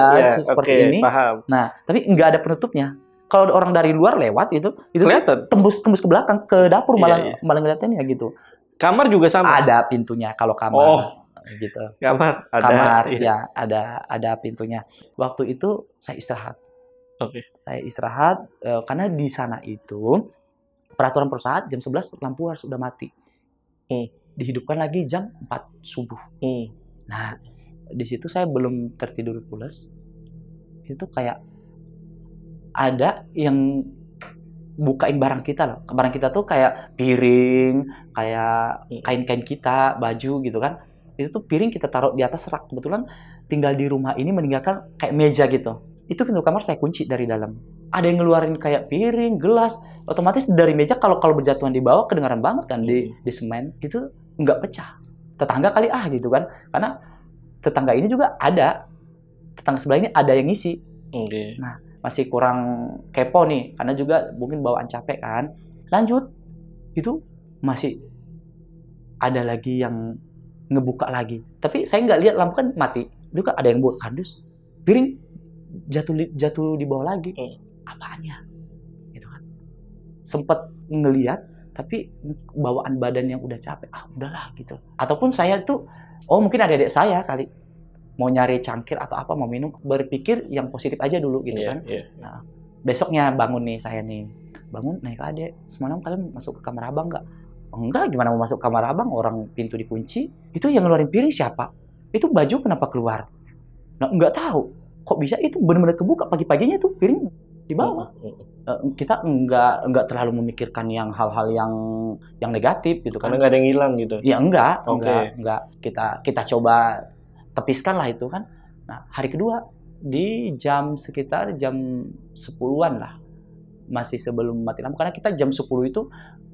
Seperti ini. Paham. Nah, tapi nggak ada penutupnya. Kalau orang dari luar lewat itu kelihatan. Tembus ke belakang ke dapur malah ngeliatinnya gitu. Kamar juga sama. Ada pintunya kalau kamar. Gitu. Kamar ya ada pintunya. Waktu itu saya istirahat. Saya istirahat karena di sana itu peraturan perusahaan jam 11 lampu harus sudah mati. Dihidupkan lagi jam 4 subuh. Nah, di situ saya belum tertidur pulas. Itu kayak ada yang bukain barang kita loh. Barang kita tuh kayak piring, kayak kain-kain kita, baju gitu kan. Itu tuh piring kita taruh di atas rak. Kebetulan tinggal di rumah ini meninggalkan kayak meja gitu. Itu pintu kamar saya kunci dari dalam. Ada yang ngeluarin kayak piring, gelas. Otomatis dari meja kalau berjatuhan di bawah kedengaran banget kan di semen. Itu nggak pecah. Tetangga kali gitu kan. Karena tetangga ini juga ada. Tetangga sebelah ini ada yang ngisi. Nah, masih kurang kepo nih. Karena juga mungkin bawaan capek kan. Lanjut. Itu masih ada lagi yang ngebuka lagi. Tapi saya nggak lihat, lampu kan mati. Juga ada yang buka kardus. Piring jatuh di bawah lagi. Apaannya? Gitu kan. Sempet ngelihat, tapi bawaan badan yang udah capek. Udahlah gitu. Ataupun saya tuh, mungkin adik-adik saya kali mau nyari cangkir atau apa, mau minum, berpikir yang positif aja dulu gitu kan. Nah, besoknya bangun nih saya nih. Bangun, naik ke adik. Semalam kalian masuk ke kamar abang nggak? Enggak, gimana mau masuk kamar abang? Orang pintu dikunci. Itu yang ngeluarin piring siapa? Itu baju kenapa keluar? Nah, nggak tahu. Kok bisa itu benar-benar kebuka pagi-paginya tuh piring di bawah. Kita nggak terlalu memikirkan yang hal-hal yang negatif gitu kan. Karena nggak ada yang hilang gitu. Ya enggak. Kita coba tepiskan lah itu kan. Nah, hari kedua di sekitar jam 10-an lah. Masih sebelum mati lampu, karena kita jam 10 itu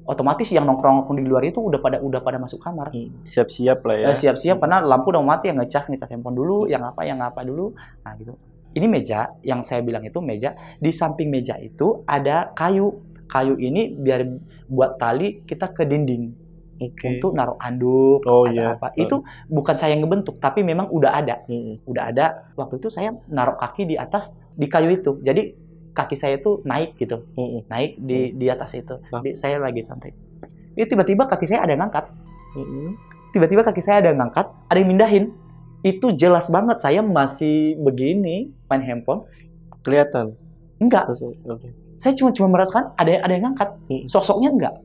otomatis yang nongkrong di luar itu udah pada masuk kamar. Siap-siap lah ya. Siap-siap karena lampu udah mati, yang ngecas handphone dulu, yang apa dulu. Nah, gitu. Ini meja yang saya bilang itu meja, di samping meja itu ada kayu. Kayu ini biar buat tali kita ke dinding. Untuk naruh anduk apa. Itu bukan saya yang ngebentuk, tapi memang udah ada. Udah ada. Waktu itu saya naruh kaki di atas di kayu itu. Jadi kaki saya itu naik gitu. Naik di atas itu. Jadi saya lagi santai. Itu tiba-tiba kaki saya ada yang ngangkat. Tiba-tiba kaki saya ada yang ngangkat, ada yang mindahin. Itu jelas banget saya masih begini main handphone. Kelihatan? Enggak. Saya cuma merasakan ada yang ngangkat. Sosoknya enggak.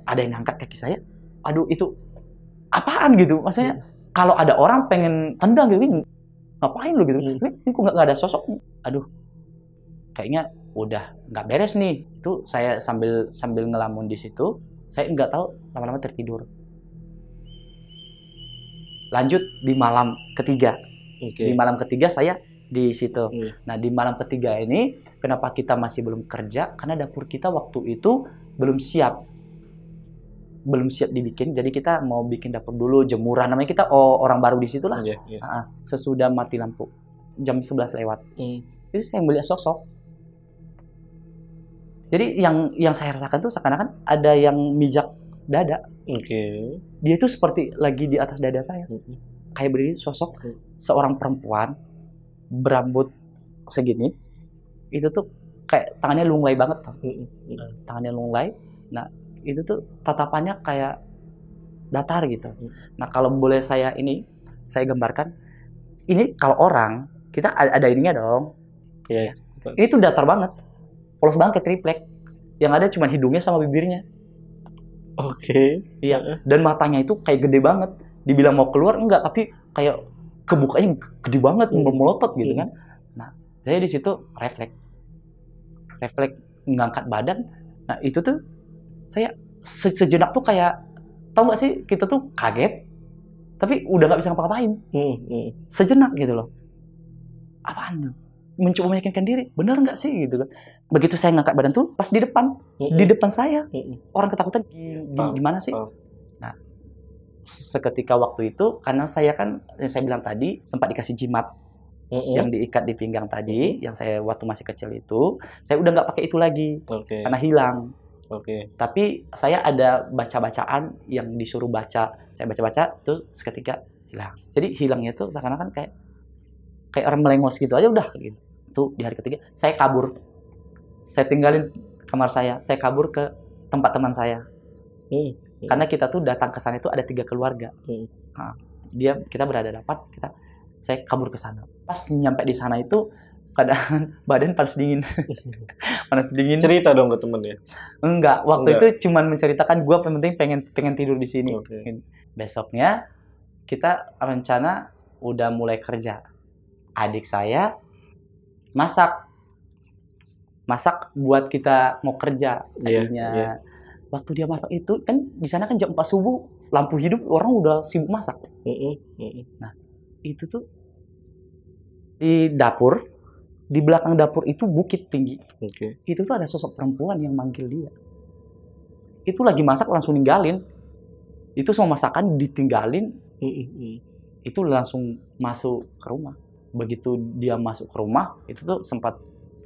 Ada yang ngangkat kaki saya. Aduh, itu apaan gitu? Maksudnya kalau ada orang pengen tendang gitu, ngapain lu gitu? Ini kok nggak ada sosok? Aduh, kayaknya udah nggak beres nih. Itu saya sambil ngelamun di situ, saya nggak tahu lama-lama tertidur. Lanjut di malam ketiga. Di malam ketiga saya di situ. Nah, di malam ketiga ini kenapa kita masih belum kerja? Karena dapur kita waktu itu belum siap dibikin. Jadi kita mau bikin dapur dulu, jemuran, namanya kita orang baru di situ lah. Sesudah mati lampu jam 11 lewat. Itu saya melihat sosok. Jadi yang saya rasakan tuh seakan-akan ada yang mijak dada. Dia tuh seperti lagi di atas dada saya. Kayak berdiri sosok seorang perempuan berambut segini. Itu tuh kayak tangannya lunglai banget tuh. Tangannya lunglai. Nah, itu tuh tatapannya kayak datar gitu. Nah, kalau boleh saya gambarkan, ini kalau orang kita ada ininya dong. Ini tuh datar banget, polos banget kayak triplek. Yang ada cuma hidungnya sama bibirnya. Iya. Dan matanya itu kayak gede banget. Dibilang mau keluar enggak, tapi kayak kebukanya gede banget, melotot gitu kan. Nah, saya di situ refleks ngangkat badan. Nah, itu tuh saya sejenak tuh kayak, tahu nggak sih, kita tuh kaget, tapi udah nggak bisa ngapa-ngapain. Sejenak gitu loh. Apaan? Mencoba meyakinkan diri, benar nggak sih gitu kan. Begitu saya ngangkat badan tuh, pas di depan saya, orang ketakutan, gimana sih? Nah, seketika waktu itu, karena saya kan, yang saya bilang tadi, sempat dikasih jimat, yang diikat di pinggang tadi, yang saya waktu masih kecil itu, saya udah nggak pakai itu lagi, karena hilang. Tapi saya ada baca-bacaan yang disuruh baca, saya baca-baca, terus seketika hilang. Jadi hilangnya itu seakan-akan kayak orang melengos gitu aja udah gitu. Itu di hari ketiga, saya kabur. Saya tinggalin kamar saya kabur ke tempat teman saya. Karena kita tuh datang ke sana itu ada 3 keluarga. Nah, kita berada dapat, saya kabur ke sana. Pas nyampe di sana itu badan panas dingin. Panas dingin. Cerita dong ke temennya? Enggak, waktu itu cuman menceritakan gue pengen tidur di sini. Besoknya kita rencana udah mulai kerja. Adik saya masak buat kita mau kerja tadinya. Waktu dia masak itu kan di sana kan jam 4 subuh, lampu hidup, orang udah sibuk masak. Nah, itu tuh di dapur, di belakang dapur itu bukit tinggi. Itu tuh ada sosok perempuan yang manggil dia. Itu lagi masak langsung ninggalin. Itu semua masakan ditinggalin. Itu langsung masuk ke rumah. Begitu dia masuk ke rumah, itu tuh sempat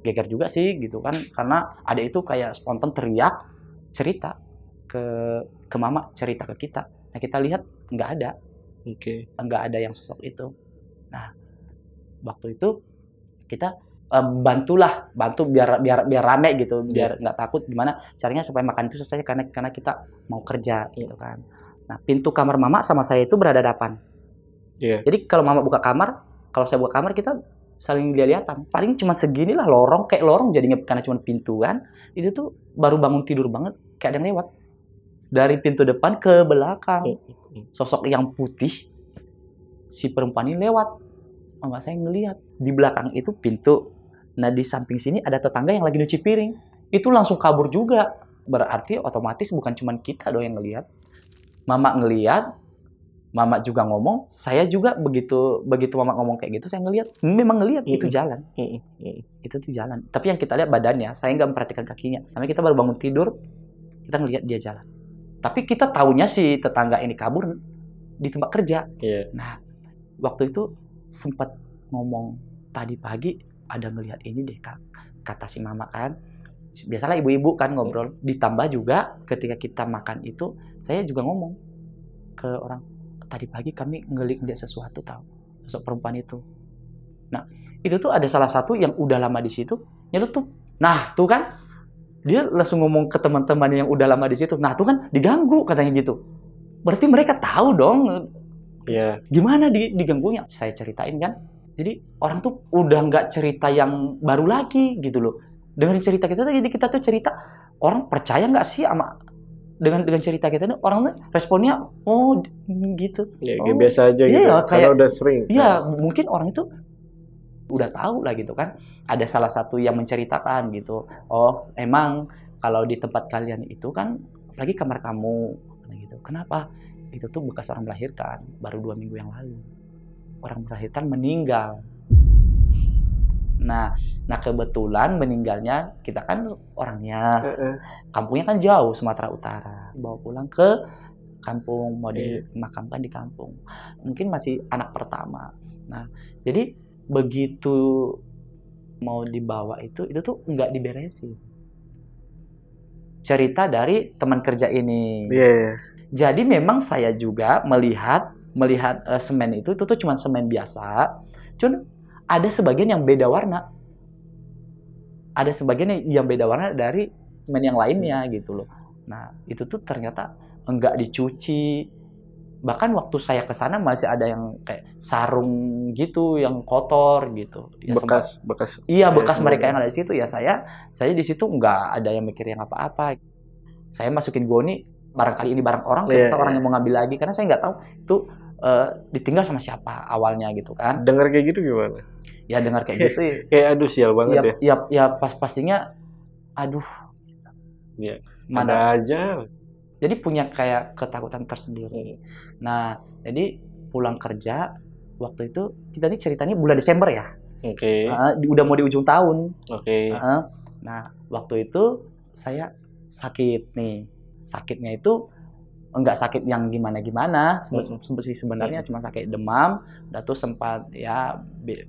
geger juga sih gitu kan, karena ada itu kayak spontan teriak, cerita ke mama, cerita ke kita. Nah, kita lihat nggak ada. Nggak ada yang sosok itu. Nah, waktu itu kita bantu biar rame gitu, biar nggak takut. Gimana caranya supaya makan itu selesai, karena kita mau kerja gitu kan. Nah, pintu kamar mama sama saya itu berhadapan. Jadi kalau mama buka kamar, kalau saya buka kamar, kita saling lihat-lihatan. Paling cuma segini lah, kayak lorong jadinya, karena cuma pintu kan. Itu tuh baru bangun tidur banget, kayak ada yang lewat dari pintu depan ke belakang. Sosok yang putih, si perempuan ini lewat. Mama saya ngelihat di belakang itu pintu. Nah, di samping sini ada tetangga yang lagi nyuci piring. Itu langsung kabur juga. Berarti otomatis bukan cuma kita doang yang ngelihat. Mama ngelihat, Mama juga ngomong, saya juga begitu Mama ngomong kayak gitu, saya memang ngelihat itu jalan. Itu tuh jalan. Tapi yang kita lihat badannya, saya nggak memperhatikan kakinya. Namanya kita baru bangun tidur, kita ngelihat dia jalan. Tapi kita taunya si tetangga ini kabur di tempat kerja. Nah, waktu itu sempat ngomong, tadi pagi ada ngelihat ini deh, kata si Mama kan. Biasalah ibu-ibu kan ngobrol. Ditambah juga ketika kita makan itu, saya juga ngomong ke orang, tadi pagi kami ngelihat sesuatu, tahu, sosok perempuan itu. Nah, itu tuh ada salah satu yang udah lama di situ nyelutup. Nah, tuh kan dia langsung ngomong ke teman-teman yang udah lama di situ. Nah, tuh kan diganggu katanya gitu. Berarti mereka tahu dong. Gimana diganggunya? Saya ceritain kan. Jadi orang tuh udah nggak cerita yang baru lagi gitu loh. Dengan cerita kita tuh, jadi kita tuh cerita, orang percaya nggak sih sama dengan cerita kita ini, orang responnya gitu. Biasa aja gitu. Karena udah sering. Iya, mungkin orang itu udah tahu lah gitu kan. Ada salah satu yang menceritakan gitu. Oh, emang kalau di tempat kalian itu kan, apalagi kamar kamu gitu. Kenapa? Itu tuh bekas orang melahirkan, baru 2 minggu yang lalu. Orang melahirkan meninggal. Nah kebetulan meninggalnya, kita kan orangnya kampungnya kan jauh, Sumatera Utara, bawa pulang ke kampung, mau dimakamkan di kampung. Mungkin masih anak pertama. Nah, jadi begitu mau dibawa itu tuh nggak diberesin. Cerita dari teman kerja ini. Jadi memang saya juga melihat semen itu tuh cuma semen biasa. Cuman ada sebagian yang beda warna. Ada sebagian yang beda warna dari semen yang lainnya gitu loh. Nah, itu tuh ternyata enggak dicuci. Bahkan waktu saya ke sana masih ada yang kayak sarung gitu yang kotor gitu. Ya, bekas mereka yang ada di situ ya, saya di situ enggak ada yang mikir yang apa-apa. Saya masukin goni, barangkali ini barang orang, saya tahu orang yang mau ngambil lagi, karena saya nggak tahu itu ditinggal sama siapa awalnya gitu kan. Dengar kayak gitu gimana? Ya dengar kayak gitu kayak aduh sial banget ya pastinya aduh. Mana aja. Jadi punya kayak ketakutan tersendiri. Nah, jadi pulang kerja waktu itu, kita nih ceritanya bulan Desember ya. Udah mau di ujung tahun. Nah, waktu itu saya sakit nih. Sakitnya itu enggak sakit yang gimana-gimana, sebenarnya cuma sakit demam, udah tuh sempat ya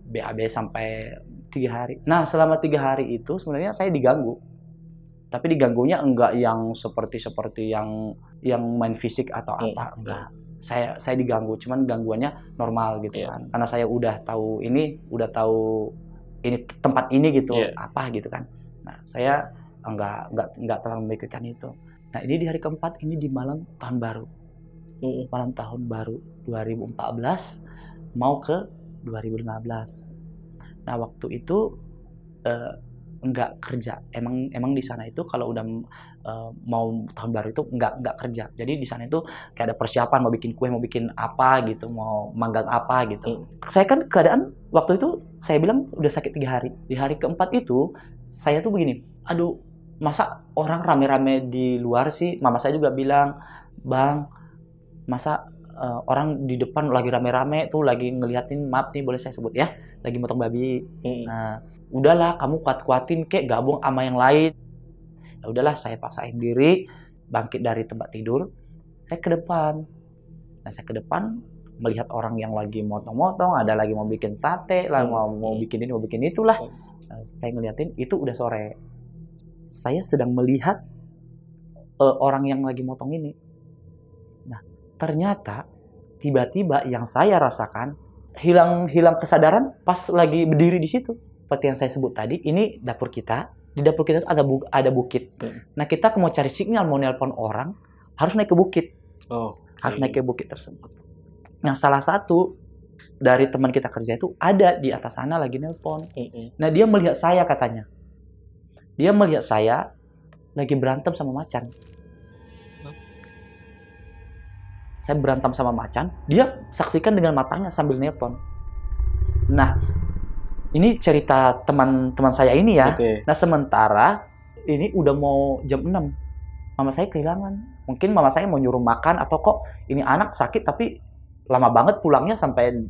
BAB sampai 3 hari. Nah, selama 3 hari itu sebenarnya saya diganggu. Tapi diganggunya enggak yang seperti yang main fisik atau apa, enggak. Saya diganggu, cuman gangguannya normal gitu kan. Karena saya udah tahu ini tempat ini gitu, apa gitu kan. Nah, saya enggak terlalu memikirkan itu. Nah, ini di hari keempat, ini di malam tahun baru. Malam tahun baru 2014 mau ke 2015. Nah, waktu itu enggak kerja. Emang di sana itu kalau udah mau tahun baru itu enggak kerja. Jadi di sana itu kayak ada persiapan, mau bikin kue, mau bikin apa gitu, mau manggang apa gitu. Saya kan keadaan waktu itu saya bilang udah sakit 3 hari. Di hari keempat itu saya tuh begini, aduh, masa orang rame-rame di luar sih? Mama saya juga bilang, Bang, masa orang di depan lagi rame-rame tuh lagi ngeliatin, maaf nih boleh saya sebut ya, lagi motong babi. Nah, udahlah kamu kuat-kuatin kek, gabung sama yang lain. Ya udahlah, saya paksain diri bangkit dari tempat tidur, saya ke depan. Nah, saya ke depan melihat orang yang lagi motong-motong, ada lagi mau bikin sate lah, mau bikin ini, mau bikin itulah. Saya ngeliatin, itu udah sore. Saya sedang melihat orang yang lagi motong ini. Nah, ternyata tiba-tiba yang saya rasakan hilang kesadaran pas lagi berdiri di situ. Seperti yang saya sebut tadi, ini dapur kita. Di dapur kita itu ada bukit. Nah, kita mau cari sinyal, mau nelpon orang, harus naik ke bukit. Harus naik ke bukit tersebut. Nah, salah satu dari teman kita kerja itu ada di atas sana lagi nelpon. Nah, dia melihat saya katanya. Dia melihat saya lagi berantem sama macan. Saya berantem sama macan, dia saksikan dengan matanya sambil nelpon. Nah, ini cerita teman-teman saya ini ya. Nah, sementara ini udah mau jam 6. Mama saya kehilangan. Mungkin mama saya mau nyuruh makan atau kok ini anak sakit tapi lama banget pulangnya sampai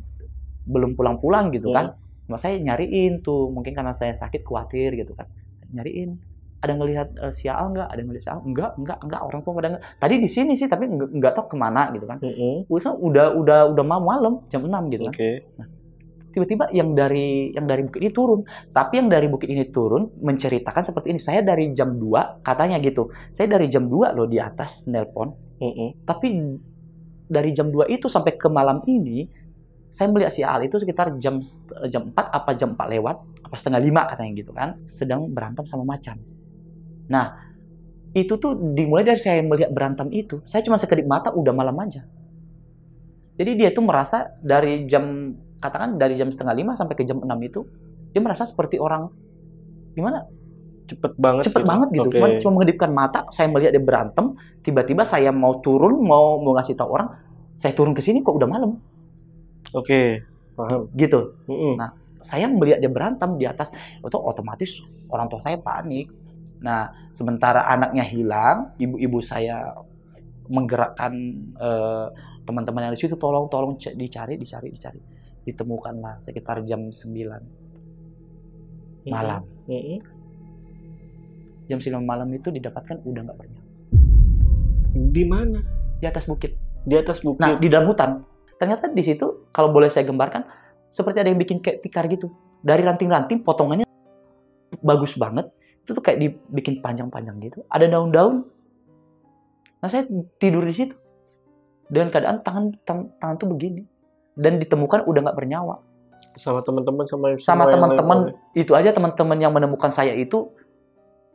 belum pulang-pulang gitu kan. Mas saya nyariin tuh, mungkin karena saya sakit khawatir gitu kan. Nyariin, ada ngelihat si Aal nggak? Ada ngelihat si Aal? Enggak, orang tua pada enggak. Tadi di sini sih tapi enggak tahu kemana gitu kan. Udah mau malam jam 6 gitu kan. Nah, tiba-tiba yang dari bukit ini turun. Tapi yang dari bukit ini turun menceritakan seperti ini. Saya dari jam 2 katanya gitu. Saya dari jam 2 loh di atas nelpon. Tapi dari jam 2 itu sampai ke malam ini saya melihat si Al itu sekitar jam 4 apa jam 4 lewat apa setengah 5 katanya gitu kan, sedang berantem sama macan. Nah, itu tuh dimulai dari saya melihat berantem itu, saya cuma sekedip mata udah malam aja. Jadi dia tuh merasa dari jam, katakan dari jam setengah 5 sampai ke jam 6 itu, dia merasa seperti orang gimana? Cepet banget gitu. Cuma mengedipkan mata, saya melihat dia berantem, tiba-tiba saya mau turun, mau ngasih tahu orang, saya turun ke sini kok udah malam. Paham. Gitu. Nah, saya melihat dia berantem di atas, itu otomatis orang tua saya panik. Nah, sementara anaknya hilang, ibu saya menggerakkan teman-teman yang di situ, tolong dicari. Ditemukanlah sekitar jam 9 malam. Jam 9 malam itu didapatkan udah nggak bernyawa. Di mana? Di atas bukit. Di atas bukit. Nah, di dalam hutan. Ternyata di situ, kalau boleh saya gambarkan, seperti ada yang bikin kayak tikar gitu. Dari ranting-ranting, potongannya bagus banget. Itu tuh kayak dibikin panjang-panjang gitu. Ada daun-daun. Nah, saya tidur di situ. Dengan keadaan tangan tuh begini. Dan ditemukan udah nggak bernyawa. Sama teman-teman, sama teman-teman. Itu aja teman-teman yang menemukan saya itu,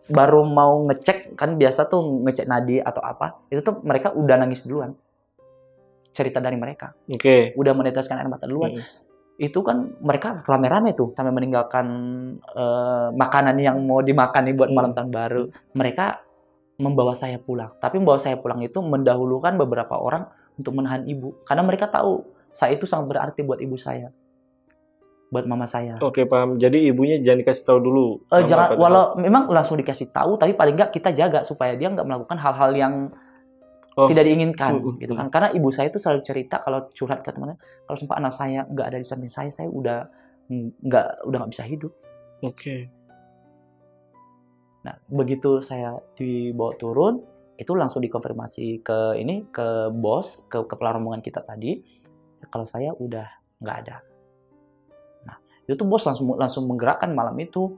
baru mau ngecek, kan biasa tuh ngecek nadi atau apa. Itu tuh mereka udah nangis duluan. Cerita dari mereka. Udah meneteskan air mata duluan. Itu kan mereka rame-rame tuh sampai meninggalkan makanan yang mau dimakan nih buat malam tahun baru. Mereka membawa saya pulang. Tapi membawa saya pulang itu mendahulukan beberapa orang untuk menahan ibu. Karena mereka tahu saya itu sangat berarti buat ibu saya. Buat mama saya. Paham. Jadi ibunya jangan dikasih tahu dulu. Jangan, walau memang langsung dikasih tahu, tapi paling nggak kita jaga supaya dia nggak melakukan hal-hal yang tidak diinginkan, gitu kan? Karena ibu saya itu selalu cerita kalau curhat ke temannya, kalau sempat anak saya nggak ada di samping saya udah nggak bisa hidup. Nah, begitu saya dibawa turun, itu langsung dikonfirmasi ke bos, ke kepala rombongan kita tadi, kalau saya udah nggak ada. Nah, itu bos langsung menggerakkan malam itu,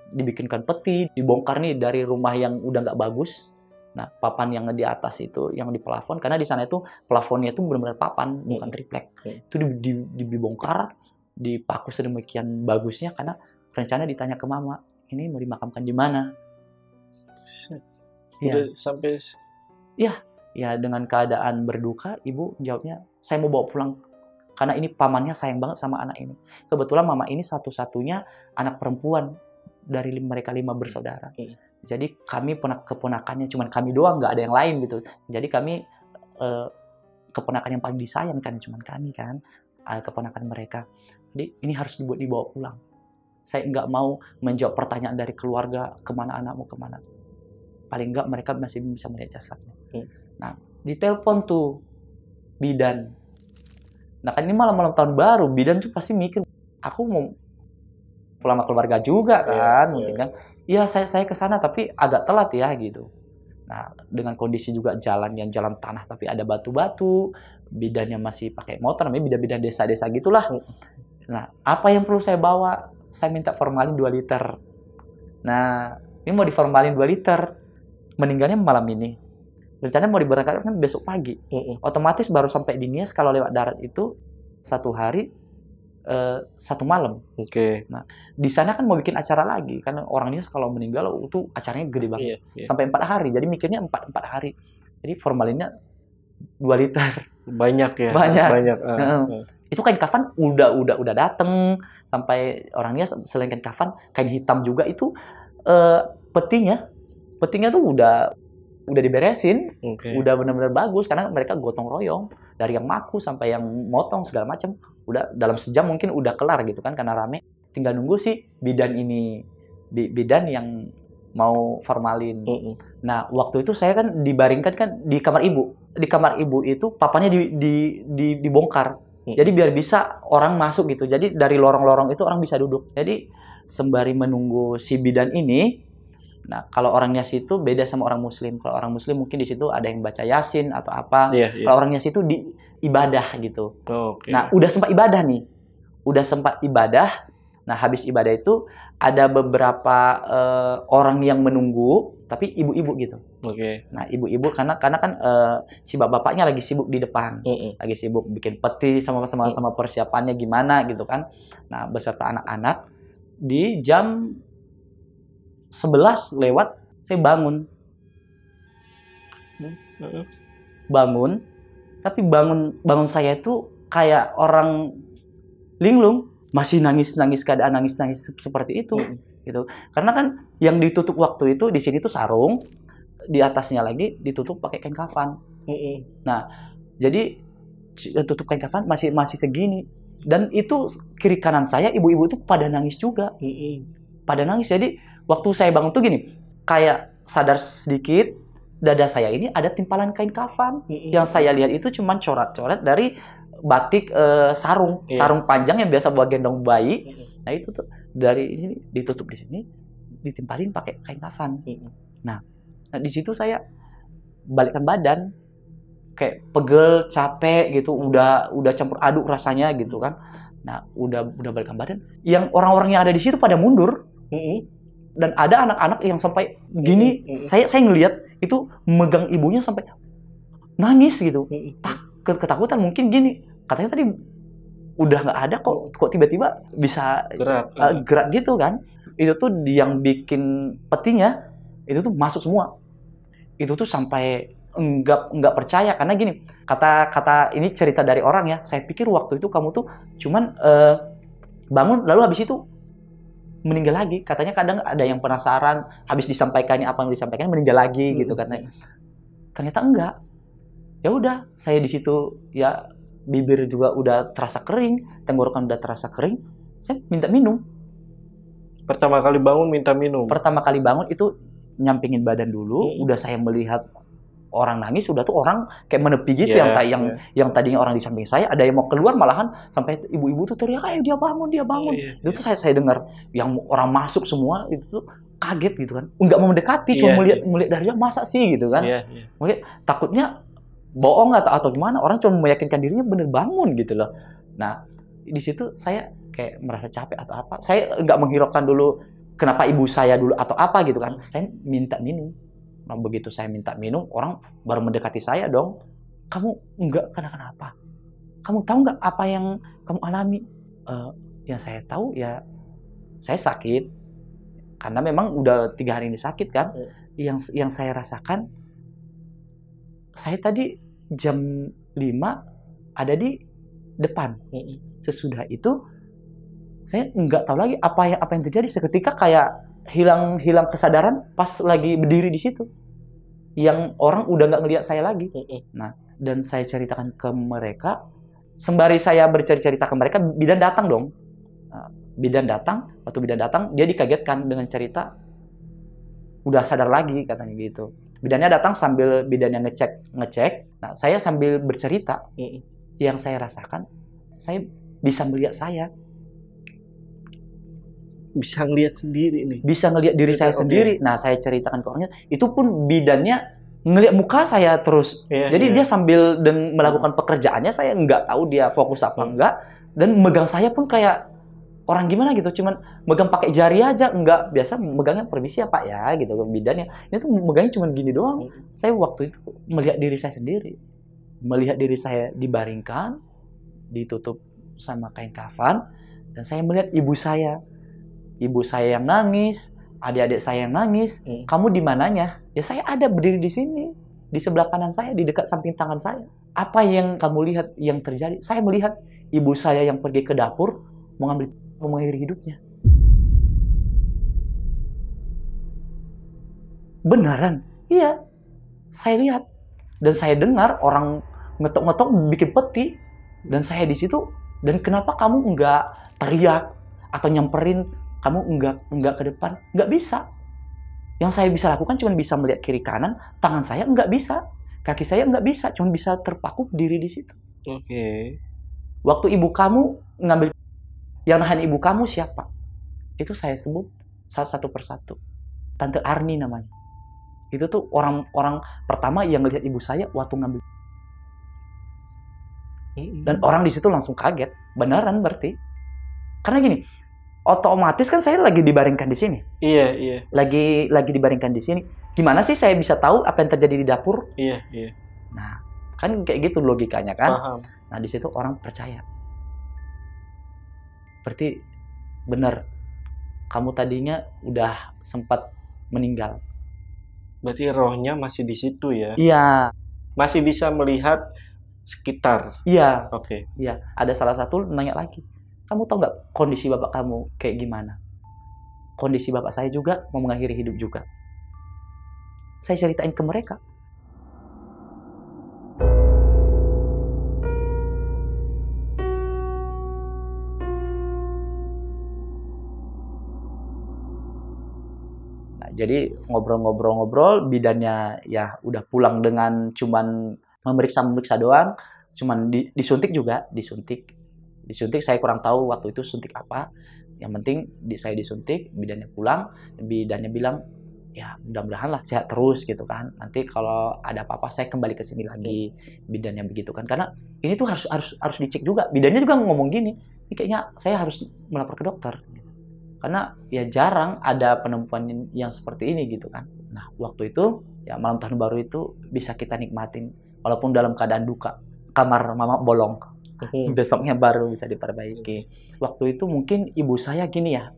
dibikinkan peti, dibongkar nih dari rumah yang udah nggak bagus. Nah, papan yang di atas itu, yang di plafon, karena di sana itu plafonnya itu benar-benar papan, bukan triplek. Itu dibongkar, dipaku sedemikian bagusnya, karena rencana ditanya ke mama, ini mau dimakamkan di mana? Udah sampai... Ya, dengan keadaan berduka, ibu jawabnya, saya mau bawa pulang, karena ini pamannya sayang banget sama anak ini. Kebetulan mama ini satu-satunya anak perempuan dari mereka 5 bersaudara. Jadi kami keponakannya cuma kami doang, nggak ada yang lain gitu. Jadi kami keponakan yang paling disayang kan cuma kami kan, keponakan mereka. Jadi ini harus dibawa pulang. Saya nggak mau menjawab pertanyaan dari keluarga, kemana anakmu, kemana. Paling nggak mereka masih bisa melihat jasadnya. Nah, ditelepon tuh bidan. Nah kan ini malam-malam tahun baru, bidan tuh pasti mikir, aku mau pulang sama keluarga juga kan, mungkin kan. Iya, saya ke sana tapi agak telat ya gitu. Nah, dengan kondisi juga jalan tanah tapi ada batu-batu, bidannya masih pakai motor, namanya bidan-bidan desa-desa gitulah. Nah, apa yang perlu saya bawa? Saya minta formalin 2 liter. Nah, ini mau diformalin 2 liter. Meninggalnya malam ini. Rencananya mau diberangkatkan besok pagi. Otomatis baru sampai di Nias kalau lewat darat itu 1 hari 1 malam. Nah, di sana kan mau bikin acara lagi, karena orang Nias kalau meninggal itu acaranya gede banget. Sampai 4 hari. Jadi mikirnya 4 hari. Jadi formalinnya 2 liter. Banyak ya. Banyak. Itu kain kafan udah dateng. Sampai orang Nias selain kain kafan, kain hitam juga itu petinya tuh udah diberesin, udah benar-benar bagus karena mereka gotong royong dari yang maku sampai yang motong segala macam, udah dalam sejam mungkin udah kelar gitu kan karena rame. Tinggal nunggu sih bidan yang mau formalin. Nah, waktu itu saya kan dibaringkan kan di kamar ibu. di kamar ibu itu papannya dibongkar. Jadi biar bisa orang masuk gitu. Jadi dari lorong-lorong itu orang bisa duduk. Jadi sembari menunggu si bidan ini, nah kalau orangnya situ beda sama orang muslim. Kalau orang muslim mungkin di situ ada yang baca yasin atau apa. Kalau orangnya situ di ibadah gitu. Nah udah sempat ibadah nih. Nah habis ibadah itu ada beberapa orang yang menunggu, tapi ibu-ibu gitu. Nah ibu-ibu karena kan si bapaknya lagi sibuk di depan, lagi sibuk bikin peti sama persiapannya gimana gitu kan. Nah beserta anak-anak di jam 11 lewat saya bangun, tapi bangun saya itu kayak orang linglung. Masih nangis keadaan nangis seperti itu gitu. Karena kan yang ditutup waktu itu di sini tuh sarung, di atasnya lagi ditutup pakai kain kafan. Nah, jadi tutup kain kafan masih segini. Dan itu kiri kanan saya ibu-ibu itu pada nangis juga. Pada nangis. Jadi waktu saya bangun tuh gini, kayak sadar sedikit, dada saya ini ada timpalan kain kafan. Yang saya lihat itu cuma coret-coret dari batik sarung panjang yang biasa buat gendong bayi. Nah itu tuh dari ini ditutup di sini, ditimpalin pakai kain kafan. Nah di situ saya balikkan badan, kayak pegel, capek gitu, udah campur aduk rasanya gitu kan. Nah udah balikkan badan, yang orang-orang yang ada di situ pada mundur. Dan ada anak-anak yang sampai gini, saya ngelihat itu megang ibunya sampai nangis gitu. Ketakutan mungkin gini, katanya tadi udah nggak ada kok tiba-tiba bisa gerak gitu kan. Itu tuh yang bikin petinya itu tuh masuk semua. Itu tuh sampai nggak percaya karena gini, kata ini cerita dari orang ya. Saya pikir waktu itu kamu tuh cuman bangun lalu habis itu meninggal lagi. Katanya kadang ada yang penasaran habis disampaikannya apa yang disampaikan meninggal lagi gitu katanya. Ternyata enggak. Ya udah, saya di situ ya bibir juga udah terasa kering, tenggorokan udah terasa kering, saya minta minum. Pertama kali bangun minta minum? Pertama kali bangun itu nyampingin badan dulu, udah saya melihat orang nangis, udah tuh orang kayak menepi gitu, yang tadinya orang di samping saya, ada yang mau keluar malahan sampai ibu-ibu tuh teriak, ayo dia bangun. Itu tuh saya dengar, yang orang masuk semua itu tuh kaget gitu kan, nggak mau mendekati, cuma melihat dari jauh, masa sih gitu kan. Mungkin takutnya bohong atau gimana, orang cuma meyakinkan dirinya bener bangun gitu loh. Nah di situ saya kayak merasa capek atau apa, saya nggak menghiraukan dulu kenapa ibu saya dulu atau apa gitu kan, saya minta minum. Nah begitu saya minta minum, orang baru mendekati saya dong, kamu nggak kenapa, kamu tahu nggak apa yang kamu alami? Yang saya tahu ya saya sakit, karena memang udah 3 hari ini sakit kan. Yang saya rasakan, saya tadi jam 5 ada di depan. Sesudah itu saya nggak tahu lagi apa yang terjadi. Seketika kayak hilang kesadaran pas lagi berdiri di situ. Yang orang udah nggak ngelihat saya lagi. Nah, dan saya ceritakan ke mereka. Sembari saya bercerita ke mereka, bidan datang dong. Bidan datang. Waktu bidan datang, dia dikagetkan dengan cerita udah sadar lagi katanya gitu. Bidannya datang sambil bidannya ngecek. Nah, saya sambil bercerita yang saya rasakan, saya bisa melihat saya. Bisa ngelihat sendiri nih. Bisa ngelihat diri saya sendiri. Nah, saya ceritakan ke orangnya. Itu pun bidannya ngelihat muka saya terus. Jadi dia sambil melakukan pekerjaannya, saya nggak tahu dia fokus apa enggak. Dan megang saya pun kayak orang gimana gitu, cuman megang pakai jari aja, enggak biasa megangnya permisi ya Pak ya gitu bidannya. Ini tuh megangnya cuman gini doang. Saya waktu itu melihat diri saya sendiri. Melihat diri saya dibaringkan, ditutup sama kain kafan, dan saya melihat ibu saya. Ibu saya yang nangis, adik-adik saya yang nangis. Kamu di mananya? Ya saya ada berdiri di sini, di sebelah kanan saya, di dekat samping tangan saya. Apa yang kamu lihat yang terjadi? Saya melihat ibu saya yang pergi ke dapur mengakhiri hidupnya. Beneran? Iya. Saya lihat. Dan saya dengar orang ngetok-ngetok bikin peti. Dan saya di situ. Dan kenapa kamu nggak teriak atau nyamperin, kamu nggak ke depan? Nggak bisa. Yang saya bisa lakukan cuma bisa melihat kiri kanan, tangan saya nggak bisa. Kaki saya nggak bisa, cuma bisa terpaku berdiri di situ. Oke. Waktu ibu kamu ngambil, yang nahan ibu kamu siapa? Itu saya sebut satu persatu. Tante Arni namanya. Itu tuh orang pertama yang ngelihat ibu saya waktu ngambil. Dan orang di situ langsung kaget. Beneran berarti. Karena gini, otomatis kan saya lagi dibaringkan di sini. Iya. Lagi dibaringkan di sini. Gimana sih saya bisa tahu apa yang terjadi di dapur? Iya. Nah, kan kayak gitu logikanya kan. Paham. Nah, di situ orang percaya. Berarti benar, kamu tadinya udah sempat meninggal. Berarti rohnya masih di situ ya? Iya. Masih bisa melihat sekitar? Iya. Oke. Iya. Ada salah satu nanya lagi, kamu tahu nggak kondisi bapak kamu kayak gimana? Kondisi bapak saya juga mau mengakhiri hidup juga. Saya ceritain ke mereka. Jadi ngobrol-ngobrol, bidannya ya udah pulang dengan cuman memeriksa doang, cuman disuntik juga, disuntik saya kurang tahu waktu itu suntik apa. Yang penting saya disuntik, bidannya pulang, bidannya bilang ya mudah-mudahan lah sehat terus gitu kan. Nanti kalau ada apa-apa saya kembali ke sini lagi, bidannya begitu kan. Karena ini tuh harus dicek juga. Bidannya juga ngomong gini, ini kayaknya saya harus melapor ke dokter. Karena ya jarang ada penemuan yang seperti ini gitu kan. Nah, waktu itu ya malam tahun baru itu bisa kita nikmatin walaupun dalam keadaan duka. Kamar mama bolong. Besoknya baru bisa diperbaiki. Waktu itu mungkin ibu saya gini ya.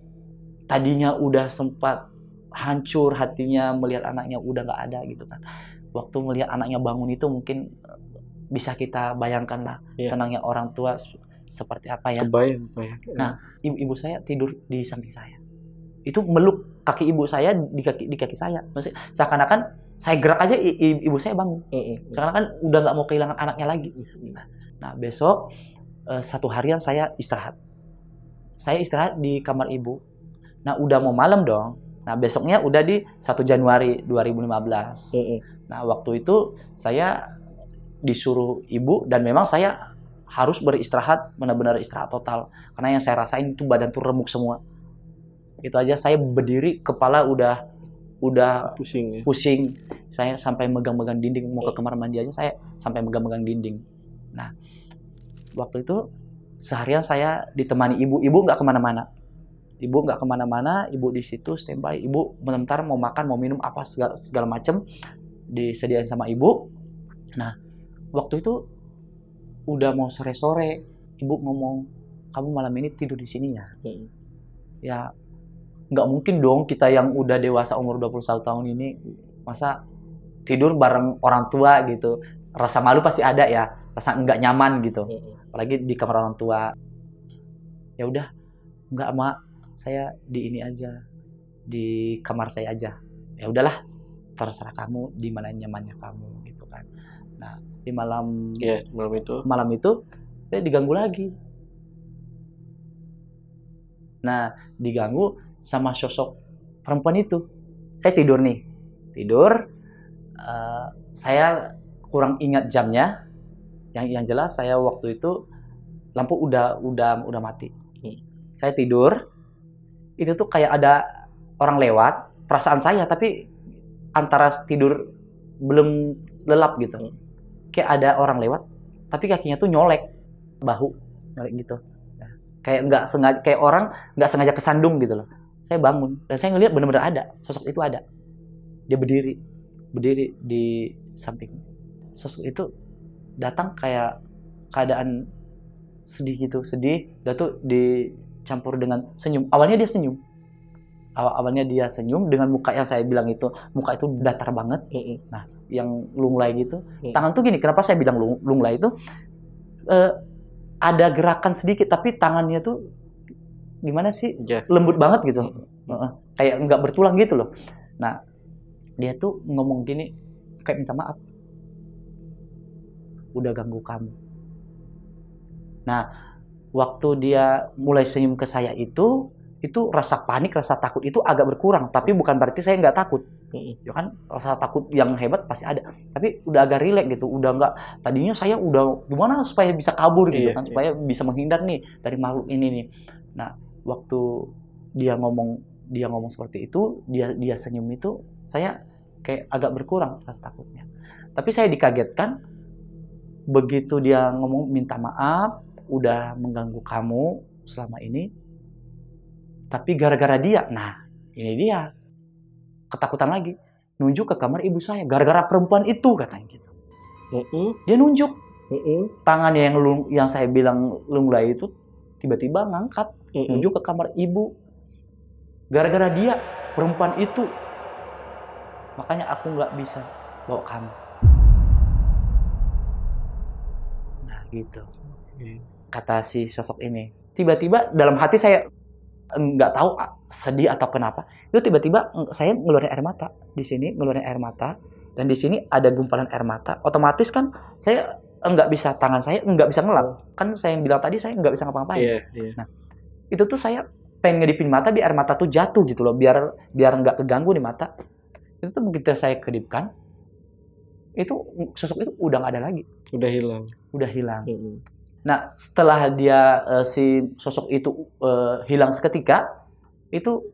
Tadinya udah sempat hancur hatinya melihat anaknya udah nggak ada gitu kan. Waktu melihat anaknya bangun itu mungkin bisa kita bayangkan lah senangnya orang tua seperti apa ya. Kebayang. Nah, ibu saya tidur di samping saya. Itu meluk kaki ibu saya di kaki saya. Maksudnya seakan-akan saya gerak aja ibu saya bangun. Seakan-akan udah nggak mau kehilangan anaknya lagi. Nah, besok satu harian saya istirahat. Saya istirahat di kamar ibu. Nah, udah mau malam dong. Nah, besoknya udah di 1 Januari 2015. Nah, waktu itu saya disuruh ibu dan memang saya harus beristirahat, benar-benar istirahat total. Karena yang saya rasain itu badan tuh remuk semua. Itu aja saya berdiri, kepala udah pusing. Saya sampai megang-megang dinding, mau ke kamar mandi aja saya sampai megang-megang dinding. Nah, waktu itu seharian saya ditemani ibu nggak kemana-mana. Ibu di situ standby. Ibu bentar mau makan, mau minum apa segala macam disediain sama ibu. Nah, waktu itu udah mau sore-sore, ibu ngomong, kamu malam ini tidur di sini ya? Ya, nggak mungkin dong kita yang udah dewasa umur 21 tahun ini, masa tidur bareng orang tua gitu. Rasa malu pasti ada ya, rasa nggak nyaman gitu. Apalagi di kamar orang tua. Ya udah, nggak mak, saya di ini aja, di kamar saya aja. Ya udahlah, terserah kamu di mana nyamannya kamu gitu kan. Nah, di malam itu saya diganggu lagi. Nah, diganggu sama sosok perempuan itu. Saya tidur. Saya kurang ingat jamnya. Yang jelas saya waktu itu lampu udah mati. Saya tidur. Itu tuh kayak ada orang lewat. Perasaan saya tapi antara tidur belum lelap gitu. Kayak ada orang lewat, tapi kakinya tuh nyolek bahu, nyolek gitu. Kayak nggak sengaja, kayak orang nggak sengaja kesandung gitu loh. Saya bangun dan saya ngelihat benar-benar ada, sosok itu ada. Dia berdiri di samping. Sosok itu datang kayak keadaan sedih gitu, dan tuh dicampur dengan senyum. Awalnya dia senyum dengan muka yang saya bilang itu, muka itu datar banget. Nah, yang lunglai gitu. Tangan tuh gini, kenapa saya bilang lunglai itu? Ada gerakan sedikit, tapi tangannya tuh gimana sih? Lembut banget gitu. Kayak nggak bertulang gitu loh. Nah, dia tuh ngomong gini, kayak minta maaf. Udah ganggu kamu. Nah, waktu dia mulai senyum ke saya itu, itu rasa panik, rasa takut itu agak berkurang. Tapi bukan berarti saya nggak takut. Ya kan, rasa takut yang hebat pasti ada. Tapi udah agak rileks gitu. Udah nggak, tadinya saya udah gimana supaya bisa kabur gitu kan. Supaya bisa menghindar nih dari makhluk ini nih. Nah, waktu dia ngomong seperti itu, dia senyum itu, saya kayak agak berkurang rasa takutnya. Tapi saya dikagetkan begitu dia ngomong minta maaf, udah mengganggu kamu selama ini. Tapi gara-gara dia, nah ini dia ketakutan lagi, nunjuk ke kamar ibu saya, gara-gara perempuan itu katanya gitu. Dia nunjuk, tangannya yang saya bilang lunglai itu tiba-tiba ngangkat, nunjuk ke kamar ibu, gara-gara dia perempuan itu, makanya aku nggak bisa bawa kamu. Nah gitu, kata si sosok ini. Tiba-tiba dalam hati saya nggak tahu sedih atau kenapa, itu tiba-tiba saya ngeluarin air mata di sini, ngeluarin air mata, dan di sini ada gumpalan air mata. Otomatis kan saya nggak bisa, tangan saya nggak bisa ngelap, kan saya yang bilang tadi saya nggak bisa ngapa-ngapain. Nah itu tuh saya pengen ngedipin mata biar air mata tuh jatuh gitu loh, biar nggak keganggu di mata. Itu tuh begitu saya kedipkan, itu sosok itu udah nggak ada lagi, udah hilang. Nah, setelah dia si sosok itu hilang seketika, itu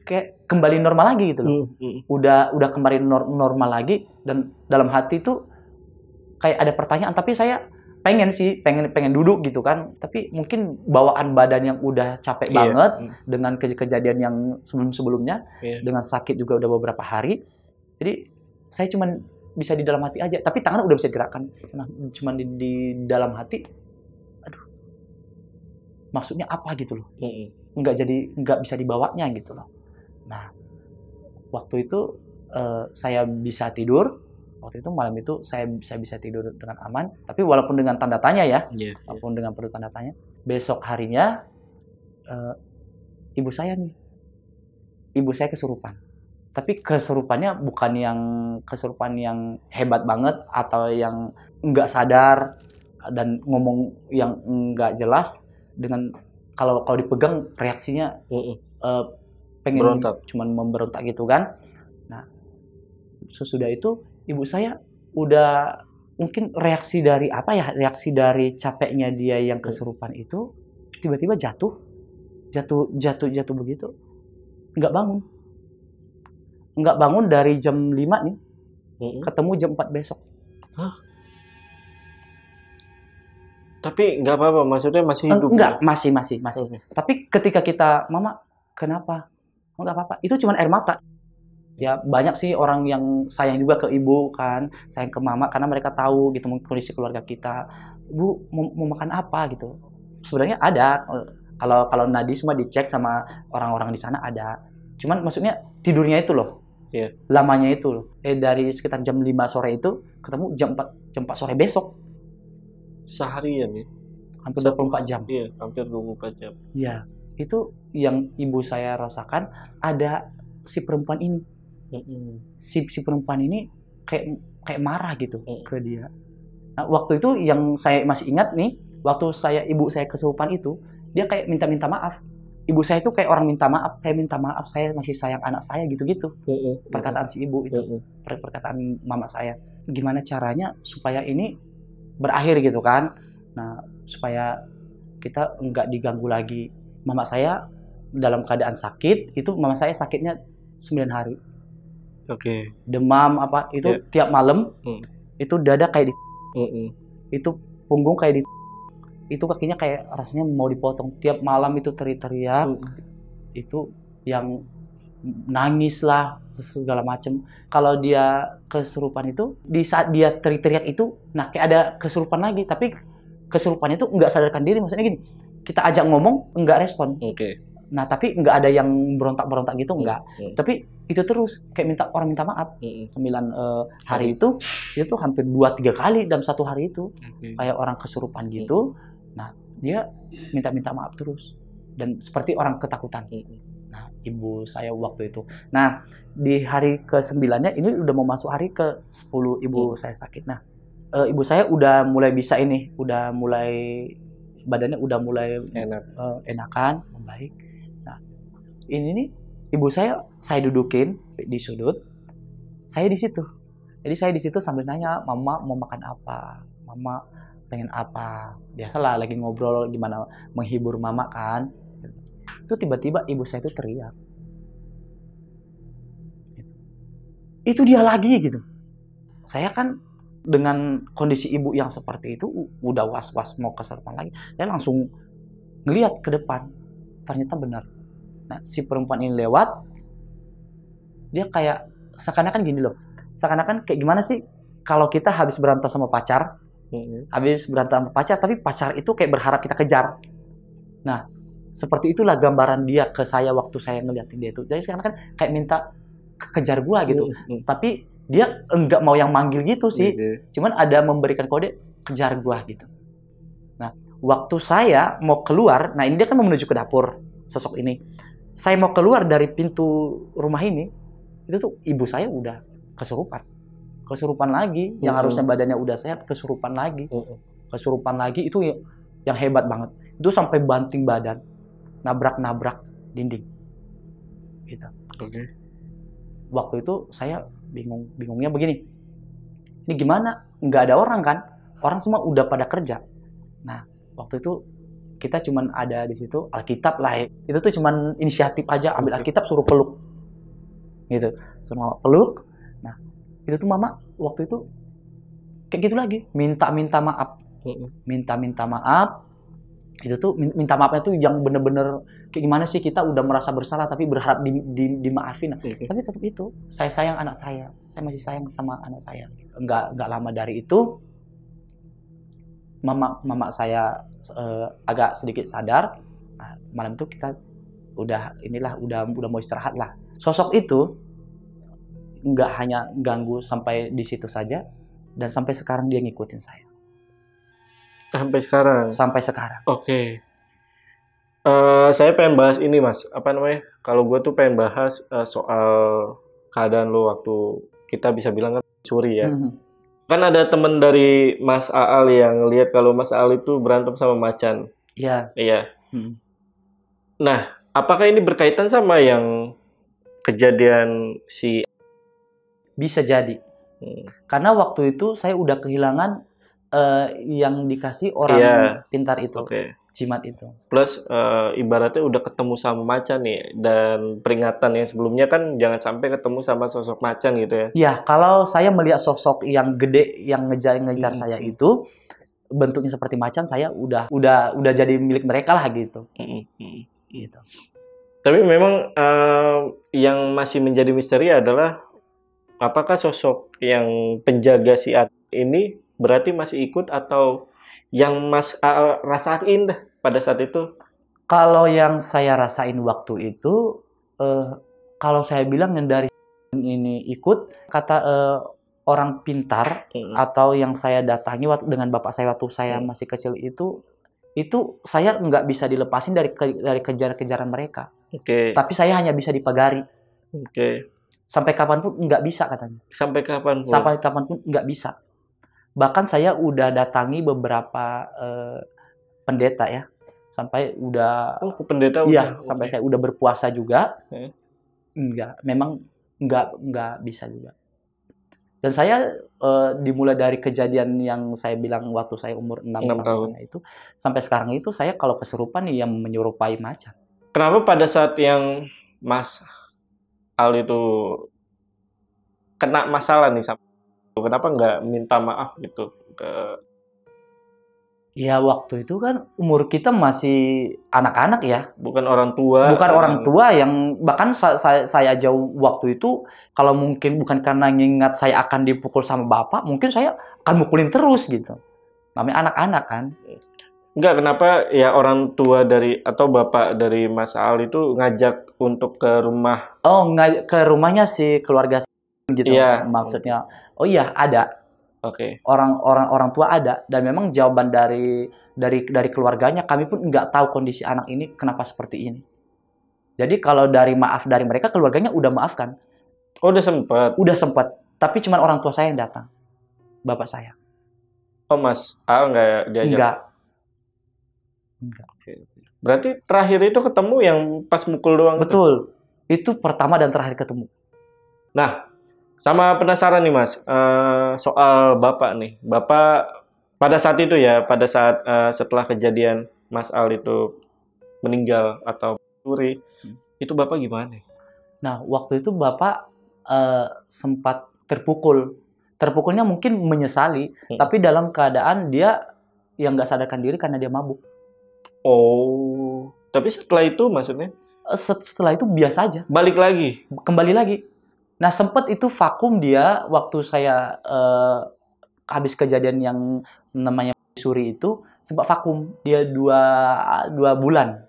kayak kembali normal lagi gitu loh. Udah kembali normal lagi, dan dalam hati itu kayak ada pertanyaan, tapi saya pengen duduk gitu kan. Tapi mungkin bawaan badan yang udah capek banget dengan kejadian yang sebelum-sebelumnya, dengan sakit juga udah beberapa hari. Jadi saya cuman bisa di dalam hati aja, tapi tangan udah bisa digerakkan. Nah, cuman di dalam hati, aduh, maksudnya apa gitu loh, nggak bisa dibawanya gitu loh. Nah, waktu itu saya bisa tidur, waktu itu malam itu saya bisa tidur dengan aman, tapi walaupun dengan tanda tanya ya, walaupun dengan perlu tanda tanya. Besok harinya ibu saya kesurupan. Tapi kesurupannya bukan yang kesurupan yang hebat banget atau yang nggak sadar dan ngomong yang nggak jelas, dengan kalau dipegang reaksinya pengen berontak, cuman memberontak gitu kan. Nah, sesudah itu ibu saya udah mungkin reaksi dari capeknya dia yang kesurupan itu, tiba-tiba jatuh begitu, nggak bangun dari jam 5 nih, ketemu jam 4 besok. Tapi nggak apa-apa, maksudnya masih hidup? Enggak, masih. Tapi ketika kita, mama, kenapa? Oh, nggak apa-apa, itu cuma air mata. Ya banyak sih orang yang sayang juga ke ibu kan, sayang ke mama, karena mereka tahu gitu kondisi keluarga kita. Ibu mau makan apa gitu. Sebenarnya ada, kalau nadi semua dicek sama orang-orang di sana ada. Cuman maksudnya tidurnya itu loh. Lamanya itu loh. Dari sekitar jam 5 sore itu ketemu jam 4 sore besok. Seharian ya? Hampir 24 jam. Iya, hampir 24 jam. Iya, itu yang ibu saya rasakan, ada si perempuan ini. Si perempuan ini kayak marah gitu ke dia. Nah, waktu itu yang saya masih ingat nih, waktu ibu saya kesurupan itu, dia kayak minta maaf. Ibu saya itu kayak orang minta maaf, saya masih sayang anak saya gitu-gitu. Perkataan si ibu itu, perkataan mama saya. Gimana caranya supaya ini berakhir gitu kan? Nah, supaya kita nggak diganggu lagi. Mama saya dalam keadaan sakit, itu mama saya sakitnya 9 hari. Demam itu tiap malam, itu dada kayak itu punggung kayak itu kakinya kayak rasanya mau dipotong, tiap malam itu teriak-teriak, itu yang nangis lah segala macem. Kalau dia kesurupan itu, di saat dia teriak-teriak itu, nah kayak ada kesurupan lagi, tapi kesurupannya itu nggak sadarkan diri. Maksudnya gini, kita ajak ngomong nggak respon. Nah tapi nggak ada yang berontak gitu, nggak. Tapi itu terus kayak orang minta maaf. 9 hari itu hampir 2-3 kali dalam satu hari itu, kayak orang kesurupan gitu. Nah, dia minta maaf terus, dan seperti orang ketakutan. Nah, ibu saya waktu itu. Nah, di hari ke-9-nya, ini udah mau masuk hari ke-10 ibu saya sakit. Nah, ibu saya udah mulai bisa badannya udah mulai enakan, membaik. Nah, ini nih ibu saya dudukin di sudut, saya di situ. Jadi saya di situ sambil nanya, mama mau makan apa, mama pengen apa. Biasalah lagi ngobrol gimana menghibur mama kan. Itu tiba-tiba ibu saya itu teriak. Itu dia lagi gitu. Saya kan dengan kondisi ibu yang seperti itu udah was-was mau keserupan lagi. Saya langsung ngelihat ke depan. Ternyata benar. Nah, si perempuan ini lewat, dia kayak seakan-akan gini loh. Seakan-akan kayak gimana sih kalau kita habis berantem sama pacar, tapi pacar itu kayak berharap kita kejar. Nah, seperti itulah gambaran dia ke saya waktu saya ngeliatin dia itu. Jadi sekarang kan kayak minta kejar gua gitu. Tapi dia enggak mau yang manggil gitu sih. Cuman ada memberikan kode kejar gua gitu. Nah, waktu saya mau keluar, nah ini dia kan mau menuju ke dapur sosok ini. Saya mau keluar dari pintu rumah ini, itu tuh ibu saya udah kesurupan lagi. Yang harusnya badannya udah sehat, kesurupan lagi. Kesurupan lagi itu yang hebat banget. Itu sampai banting badan, nabrak dinding. Gitu. Oke. Waktu itu saya bingungnya begini. Ini gimana? Nggak ada orang kan? Orang semua udah pada kerja. Nah, waktu itu kita cuman ada di situ Alkitab lah. Itu tuh cuman inisiatif aja, ambil Alkitab suruh peluk. Gitu. Suruh peluk. Nah, itu tuh mama waktu itu kayak gitu lagi, minta maaf. Minta maaf. Itu tuh minta maafnya tuh yang bener-bener kayak gimana sih, kita udah merasa bersalah tapi berharap dimaafin. Tapi tetap itu, saya sayang anak saya masih sayang sama anak saya. Enggak lama dari itu mama saya agak sedikit sadar. Nah, malam itu kita udah mau istirahat lah. Sosok itu nggak hanya ganggu sampai di situ saja, dan sampai sekarang dia ngikutin saya. Sampai sekarang. Oke. Saya pengen bahas ini, Mas. Apa namanya? Kalau gue tuh pengen bahas soal keadaan lo waktu kita bisa bilang kan curi ya. Kan ada temen dari Mas Aal yang lihat kalau Mas Aal itu berantem sama macan. Iya. Nah, apakah ini berkaitan sama yang kejadian si... Bisa jadi. Karena waktu itu saya udah kehilangan yang dikasih orang pintar itu, jimat itu. Plus ibaratnya udah ketemu sama macan nih, dan peringatan yang sebelumnya kan jangan sampai ketemu sama sosok macan gitu ya. Iya, kalau saya melihat sosok yang gede yang ngejar saya itu bentuknya seperti macan, saya udah jadi milik mereka lah gitu. Gitu. Tapi memang yang masih menjadi misteri adalah apakah sosok yang penjaga si At ini berarti masih ikut, atau yang Mas rasain pada saat itu? Kalau yang saya rasain waktu itu, kalau saya bilang yang dari ini ikut, kata orang pintar atau yang saya datangi dengan bapak saya waktu saya masih kecil itu saya nggak bisa dilepasin dari kejar-kejaran mereka. Tapi saya hanya bisa dipagari. Sampai kapanpun nggak bisa katanya. Sampai kapanpun nggak bisa. Bahkan saya udah datangi beberapa pendeta ya, sampai udah pendeta sampai saya udah berpuasa juga. Memang nggak bisa juga. Dan saya dimulai dari kejadian yang saya bilang waktu saya umur 6 tahun itu, sampai sekarang itu saya kalau kesurupan yang menyerupai macan. Kenapa pada saat yang Mas Al itu kena masalah nih, kenapa nggak minta maaf gitu ke... Ya waktu itu kan umur kita masih anak-anak ya. Bukan orang tua. Orang tua yang bahkan saya jauh waktu itu, kalau mungkin bukan karena ngingat saya akan dipukul sama bapak, mungkin saya akan mukulin terus gitu. Namanya anak-anak kan. Enggak, kenapa ya orang tua dari atau bapak dari Mas Al itu ngajak untuk ke rumah? Ke rumahnya si keluarga gitu. Maksudnya. Oh iya, ada. Orang tua ada, dan memang jawaban dari keluarganya, kami pun nggak tahu kondisi anak ini kenapa seperti ini. Jadi kalau dari maaf dari mereka, keluarganya udah maafkan. Udah sempat, tapi cuma orang tua saya yang datang, bapak saya. Mas Al nggak diajak? Enggak. Berarti terakhir itu ketemu yang pas mukul doang? Betul. Itu pertama dan terakhir ketemu. Nah, sama penasaran nih Mas, soal Bapak nih. Bapak pada saat itu ya, pada saat setelah kejadian Mas Al itu meninggal atau curi, itu Bapak gimana? Nah, waktu itu Bapak sempat terpukul. Terpukulnya mungkin menyesali, tapi dalam keadaan dia yang nggak sadarkan diri karena dia mabuk. Oh, tapi setelah itu maksudnya? Setelah itu biasa aja. Balik lagi? Kembali lagi. Nah, sempat itu vakum dia waktu saya habis kejadian yang namanya suri itu, sempat vakum. Dia dua bulan.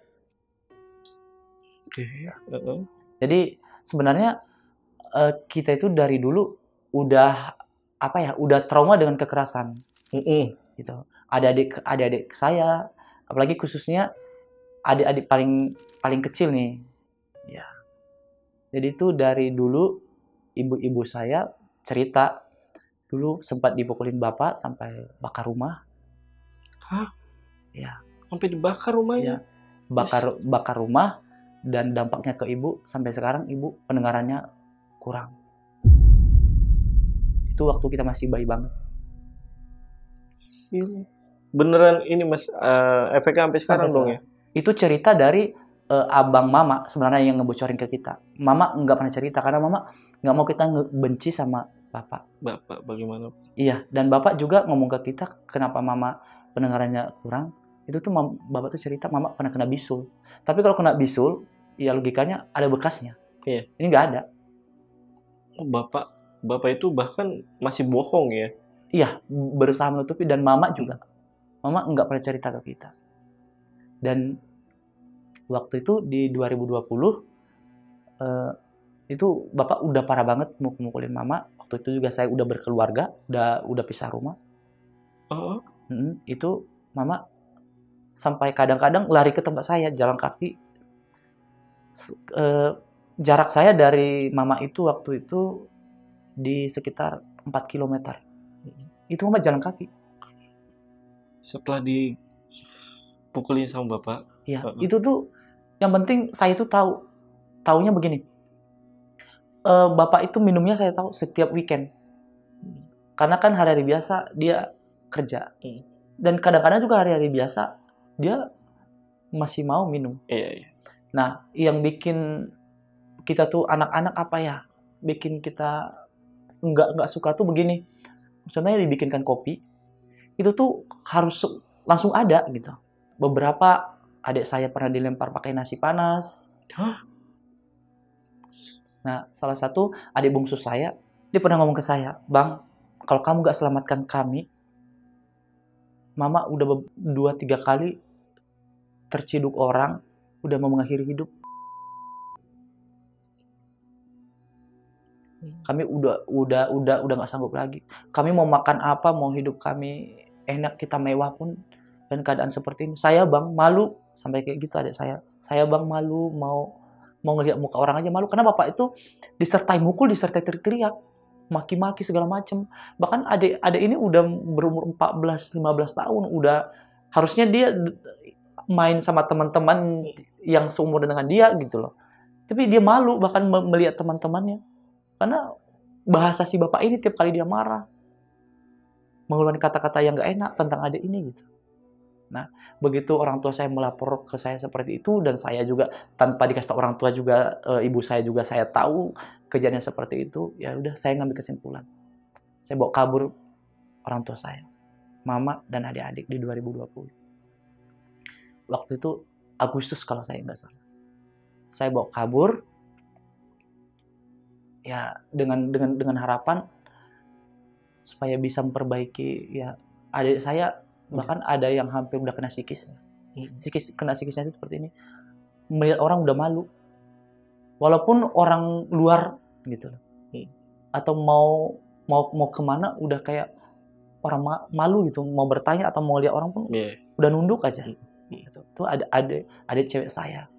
Oke. Jadi sebenarnya kita itu dari dulu udah udah trauma dengan kekerasan. Gitu. Adik-adik saya, apalagi khususnya adik-adik paling kecil nih. Ya. Jadi itu dari dulu ibu-ibu saya cerita dulu sempat dipukulin bapak sampai bakar rumah. Hah? Ya. Sampai dibakar rumahnya? Ya. Bakar rumah, dan dampaknya ke ibu sampai sekarang ibu pendengarannya kurang. Itu waktu kita masih bayi banget. Beneran ini Mas, efeknya sampai sekarang dong ya? Itu cerita dari abang mama sebenarnya yang ngebocorin ke kita. Mama nggak pernah cerita karena mama nggak mau kita benci sama bapak. Bapak bagaimana? Iya, dan bapak juga ngomong ke kita kenapa mama pendengarannya kurang. Itu tuh bapak tuh cerita mama pernah kena bisul. Tapi kalau kena bisul, ya logikanya ada bekasnya. Iya. Ini nggak ada. Oh, bapak itu bahkan masih bohong ya? Iya, berusaha menutupi, dan mama juga. Mama nggak pernah cerita ke kita. Dan waktu itu di 2020, itu bapak udah parah banget mukulin mama. Waktu itu juga saya udah berkeluarga, udah pisah rumah. Itu mama sampai kadang-kadang lari ke tempat saya, jalan kaki. Jarak saya dari mama itu waktu itu di sekitar 4 km. Itu mama jalan kaki. Setelah dipukulin sama bapak? Iya, itu tuh yang penting saya tuh taunya begini. Bapak itu minumnya saya tahu setiap weekend. Karena kan hari-hari biasa dia kerja. Dan kadang-kadang juga hari-hari biasa dia masih mau minum. Iya. Nah, yang bikin kita tuh anak-anak apa ya? Bikin kita nggak suka tuh begini. Contohnya dibikinkan kopi, itu tuh harus langsung ada gitu. Beberapa adik saya pernah dilempar pakai nasi panas. Nah, salah satu adik bungsu saya, dia pernah ngomong ke saya, "Bang, kalau kamu nggak selamatkan kami, Mama udah 2-3 kali terciduk orang, udah mau mengakhiri hidup. Kami udah nggak sanggup lagi. Kami mau makan apa, mau hidup kami enak, kita mewah pun dan keadaan seperti ini. Saya Bang malu," sampai kayak gitu adik saya. "Saya Bang malu, mau ngelihat muka orang aja malu." Karena bapak itu disertai mukul, disertai teriak, maki-maki segala macem. Bahkan adik ini udah berumur 14-15 tahun, udah harusnya dia main sama teman-teman yang seumur dengan dia gitu loh. Tapi dia malu bahkan melihat teman-temannya. Karena bahasa si bapak ini tiap kali dia marah, mengeluarkan kata-kata yang gak enak tentang adik ini gitu. Nah, begitu orang tua saya melapor ke saya seperti itu, dan saya juga tanpa dikasih tahu orang tua juga, ibu saya juga saya tahu kejadian seperti itu, ya udah saya ngambil kesimpulan. Saya bawa kabur orang tua saya, mama dan adik-adik di 2020. Waktu itu Agustus kalau saya nggak salah. Saya bawa kabur, ya dengan harapan supaya bisa memperbaiki ya adik saya. Bahkan ada yang hampir udah kena psikisnya. Kena psikisnya itu seperti ini. Melihat orang udah malu. Walaupun orang luar gitu loh. Atau mau kemana udah kayak orang malu gitu. Mau bertanya atau mau lihat orang pun udah nunduk aja. Gitu. Itu ada adik cewek saya.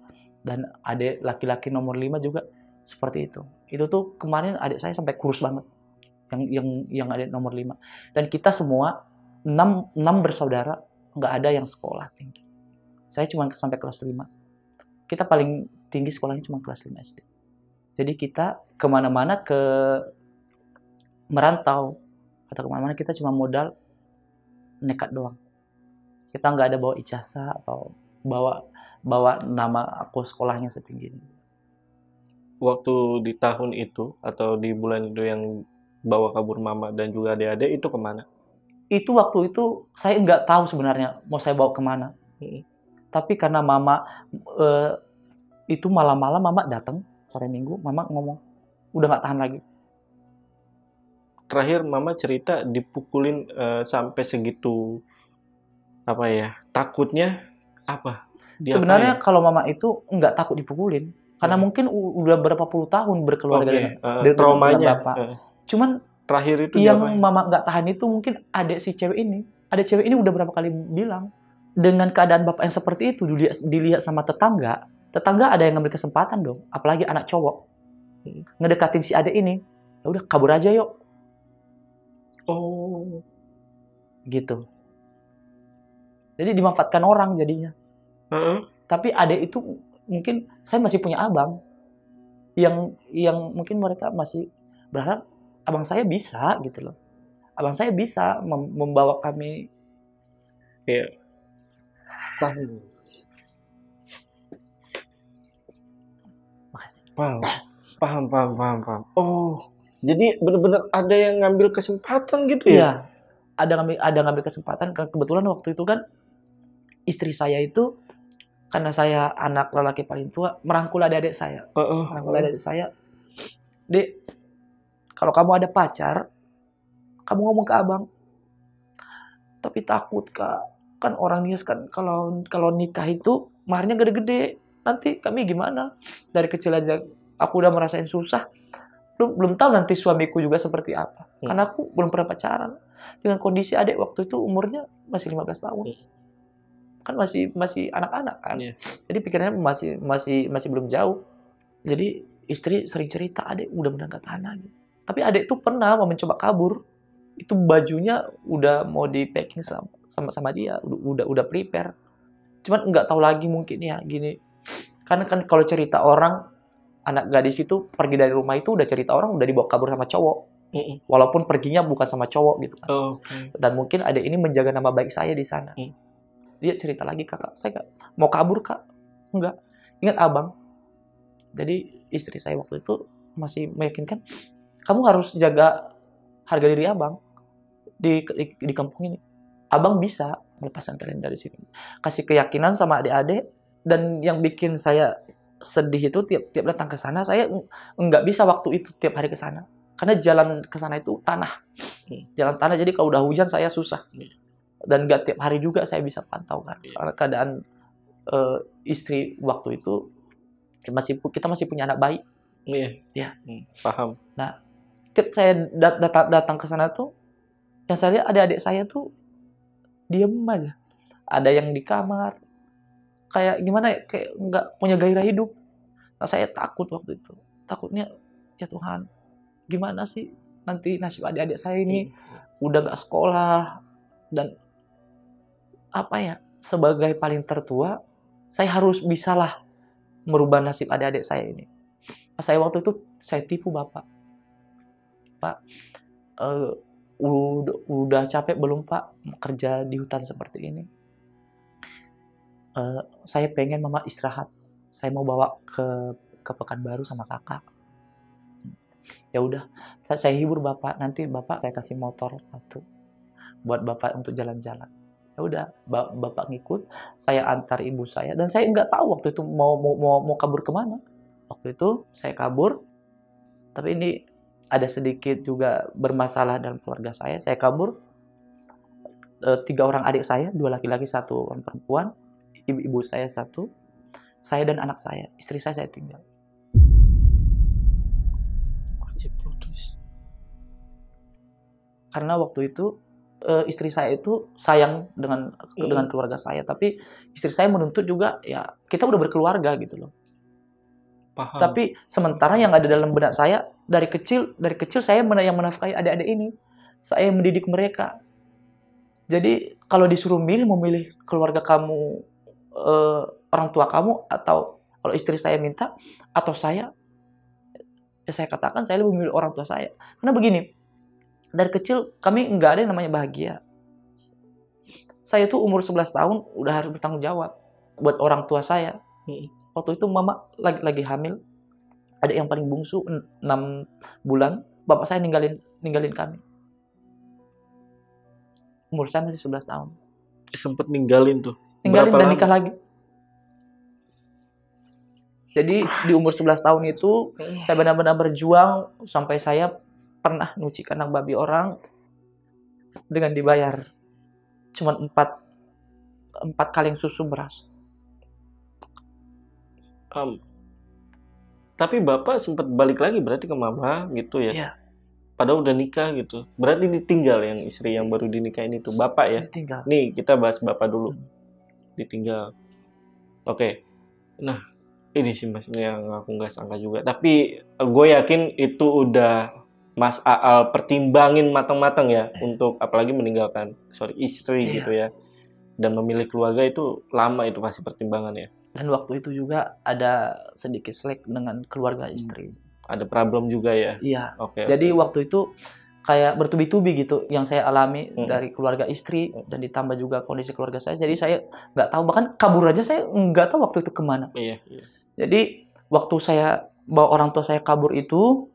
Dan adik laki-laki nomor 5 juga seperti itu. Itu tuh kemarin adik saya sampai kurus banget. Yang adik nomor 5. Dan kita semua 6 bersaudara, nggak ada yang sekolah tinggi. Saya cuma sampai kelas 5. Kita paling tinggi sekolahnya cuma kelas 5 SD. Jadi kita kemana-mana merantau atau kemana-mana kita cuma modal nekat doang. Kita nggak ada bawa ijazah atau bawa nama aku sekolahnya setinggi ini. Waktu di tahun itu atau di bulan itu yang bawa kabur mama dan juga adik-adik itu kemana? Itu waktu itu saya nggak tahu sebenarnya mau saya bawa kemana. Tapi karena mama itu malam-malam mama datang sore minggu, mama ngomong udah nggak tahan lagi. Terakhir mama cerita dipukulin sampai segitu apa ya? Takutnya apa? Sebenarnya kalau mama itu nggak takut dipukulin karena mungkin udah berapa puluh tahun berkeluarga dengan traumanya. bapak. Cuman terakhir itu yang mama nggak tahan itu mungkin adik si cewek ini. Adik cewek ini udah berapa kali bilang dengan keadaan bapak yang seperti itu dilihat sama tetangga ada yang ngambil kesempatan dong, apalagi anak cowok ngedekatin si adik ini. Ya udah kabur aja yuk. Oh, gitu. Jadi dimanfaatkan orang jadinya. Tapi adik itu mungkin saya masih punya abang yang mungkin mereka masih berharap abang saya bisa gitu loh. Abang saya bisa membawa kami. Ya. Tahu. Makasih. Paham. Oh, jadi benar-benar ada yang ngambil kesempatan gitu ya? Iya, ada ngambil kesempatan. Kebetulan waktu itu kan istri saya itu karena saya anak lelaki paling tua merangkul adik-adik saya. Merangkul adik-adik saya. Dek, kalau kamu ada pacar, kamu ngomong ke abang. Tapi takut Kak, kan orang nias kan kalau nikah itu maharnya gede-gede. Nanti kami gimana? Dari kecil aja aku udah merasain susah. Belum tahu nanti suamiku juga seperti apa. Karena aku belum pernah pacaran. Dengan kondisi adik waktu itu umurnya masih 15 tahun. Kan masih anak-anak kan. Jadi pikirannya masih belum jauh. Jadi istri sering cerita, adik udah benar gak tahan lagi. Tapi adik tuh pernah mau mencoba kabur. Itu bajunya udah mau di packing sama dia, udah prepare. Cuman nggak tahu lagi mungkin ya gini. Karena kan kalau cerita orang anak gadis itu pergi dari rumah itu udah cerita orang udah dibawa kabur sama cowok. Walaupun perginya bukan sama cowok gitu kan. Dan mungkin adik ini menjaga nama baik saya di sana. Dia cerita lagi, kakak, saya nggak mau kabur kak. Enggak. Ingat abang. Jadi istri saya waktu itu masih meyakinkan, kamu harus jaga harga diri abang di kampung ini. Abang bisa melepaskan kalian dari sini. Kasih keyakinan sama adik-adik. Dan yang bikin saya sedih itu tiap datang ke sana, saya nggak bisa waktu itu tiap hari ke sana. Karena jalan ke sana itu tanah. Jalan tanah, jadi kalau udah hujan saya susah. Dan nggak tiap hari juga saya bisa pantau kan. Karena keadaan istri waktu itu kita masih punya anak bayi. Iya. Paham. Nah, tiap saya datang ke sana tuh, yang saya lihat adik-adik saya tuh diem aja. Ada yang di kamar, kayak gimana ya, kayak nggak punya gairah hidup. Nah, saya takut waktu itu. Takutnya, ya Tuhan, gimana sih nanti nasib adik-adik saya ini udah nggak sekolah. Dan apa ya, sebagai paling tertua, saya harus bisalah merubah nasib adik-adik saya ini. Nah, saya waktu itu, saya tipu Bapak. Pak, udah capek belum Pak kerja di hutan seperti ini? Saya pengen mama istirahat. Saya mau bawa ke Pekanbaru sama kakak. Ya udah, saya hibur Bapak. Nanti Bapak saya kasih motor satu buat Bapak untuk jalan-jalan. Ya udah, Bapak ngikut. Saya antar ibu saya dan saya nggak tahu waktu itu mau kabur kemana. Waktu itu saya kabur, tapi ini ada sedikit juga bermasalah dalam keluarga saya. Saya kabur, 3 orang adik saya, 2 laki-laki, 1 orang perempuan. Ibu saya 1, saya dan anak saya. Istri saya tinggal. Karena waktu itu istri saya itu sayang dengan keluarga saya, tapi istri saya menuntut juga, ya kita udah berkeluarga gitu loh. Paham. Tapi sementara yang ada dalam benak saya dari kecil saya yang menafkahi adik-adik ini. Saya yang mendidik mereka. Jadi kalau disuruh memilih keluarga kamu orang tua kamu, atau kalau istri saya minta, atau saya, ya saya katakan saya lebih memilih orang tua saya. Karena begini, dari kecil kami nggak ada yang namanya bahagia. Saya tuh umur 11 tahun udah harus bertanggung jawab buat orang tua saya. Waktu itu mama lagi hamil, ada yang paling bungsu 6 bulan, bapak saya ninggalin kami. Umur saya masih 11 tahun. Sempet ninggalin tuh. Ninggalin Berapa dan lama? nikah lagi. Jadi di umur 11 tahun itu saya benar-benar berjuang sampai saya pernah nyuci kandang babi orang dengan dibayar cuma 4 kaleng susu beras. Tapi bapak sempat balik lagi berarti ke mama gitu ya? Iya. Padahal udah nikah gitu. Berarti ditinggal yang istri yang baru dinikahin itu. Bapak ya? Ditinggal. Nih kita bahas bapak dulu. Ditinggal. Oke. Nah, ini sih mas yang aku nggak sangka juga. Tapi gue yakin itu udah Mas Aal pertimbangin matang-matang ya untuk apalagi meninggalkan istri gitu ya. Dan memilih keluarga itu lama itu pasti pertimbangan ya. Dan waktu itu juga ada sedikit selek dengan keluarga istri. Ada problem juga ya? Iya. Oke. Jadi waktu itu kayak bertubi-tubi gitu yang saya alami dari keluarga istri, dan ditambah juga kondisi keluarga saya. Jadi saya nggak tahu, bahkan kabur aja saya nggak tahu waktu itu kemana. Iya. Jadi waktu saya bawa orang tua saya kabur itu,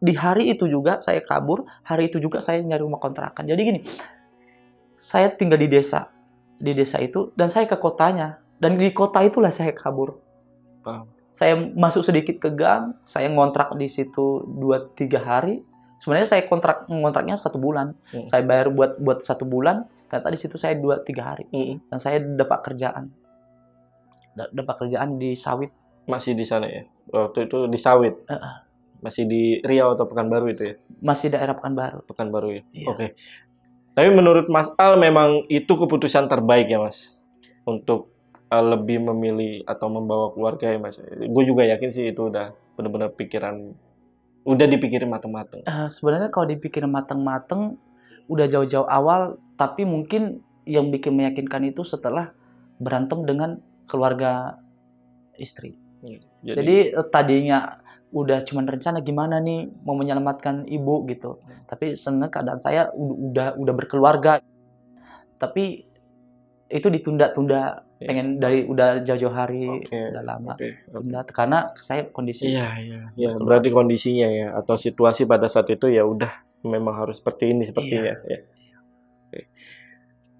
di hari itu juga saya kabur, hari itu juga saya nyari rumah kontrakan. Jadi gini, saya tinggal di desa itu, dan saya ke kotanya. Dan di kota itulah saya kabur. Saya masuk sedikit ke gang, saya ngontrak di situ 2-3 hari. Sebenarnya saya ngontraknya 1 bulan. Saya bayar buat 1 bulan, ternyata di situ saya 2-3 hari. Dan saya dapat kerjaan. Di sawit. Masih di sana ya? Waktu itu di sawit? Masih di Riau atau Pekanbaru itu ya? Masih daerah Pekanbaru. Pekanbaru ya? Iya. Oke. Tapi menurut Mas Al memang itu keputusan terbaik ya Mas? Untuk lebih memilih atau membawa keluarga ya Mas? Gue juga yakin sih itu udah benar-benar udah dipikirin mateng-mateng. Sebenarnya kalau dipikirin mateng-mateng, udah jauh-jauh awal, tapi mungkin yang bikin meyakinkan itu setelah berantem dengan keluarga istri. Jadi tadinya udah cuman rencana gimana nih mau menyelamatkan ibu gitu. Tapi sebenarnya keadaan saya udah berkeluarga. Tapi itu ditunda-tunda, pengen udah jauh-jauh hari, udah lama. Tunda karena saya kondisi. Iya. Berarti kondisinya ya atau situasi pada saat itu ya udah memang harus seperti ini sepertinya ya.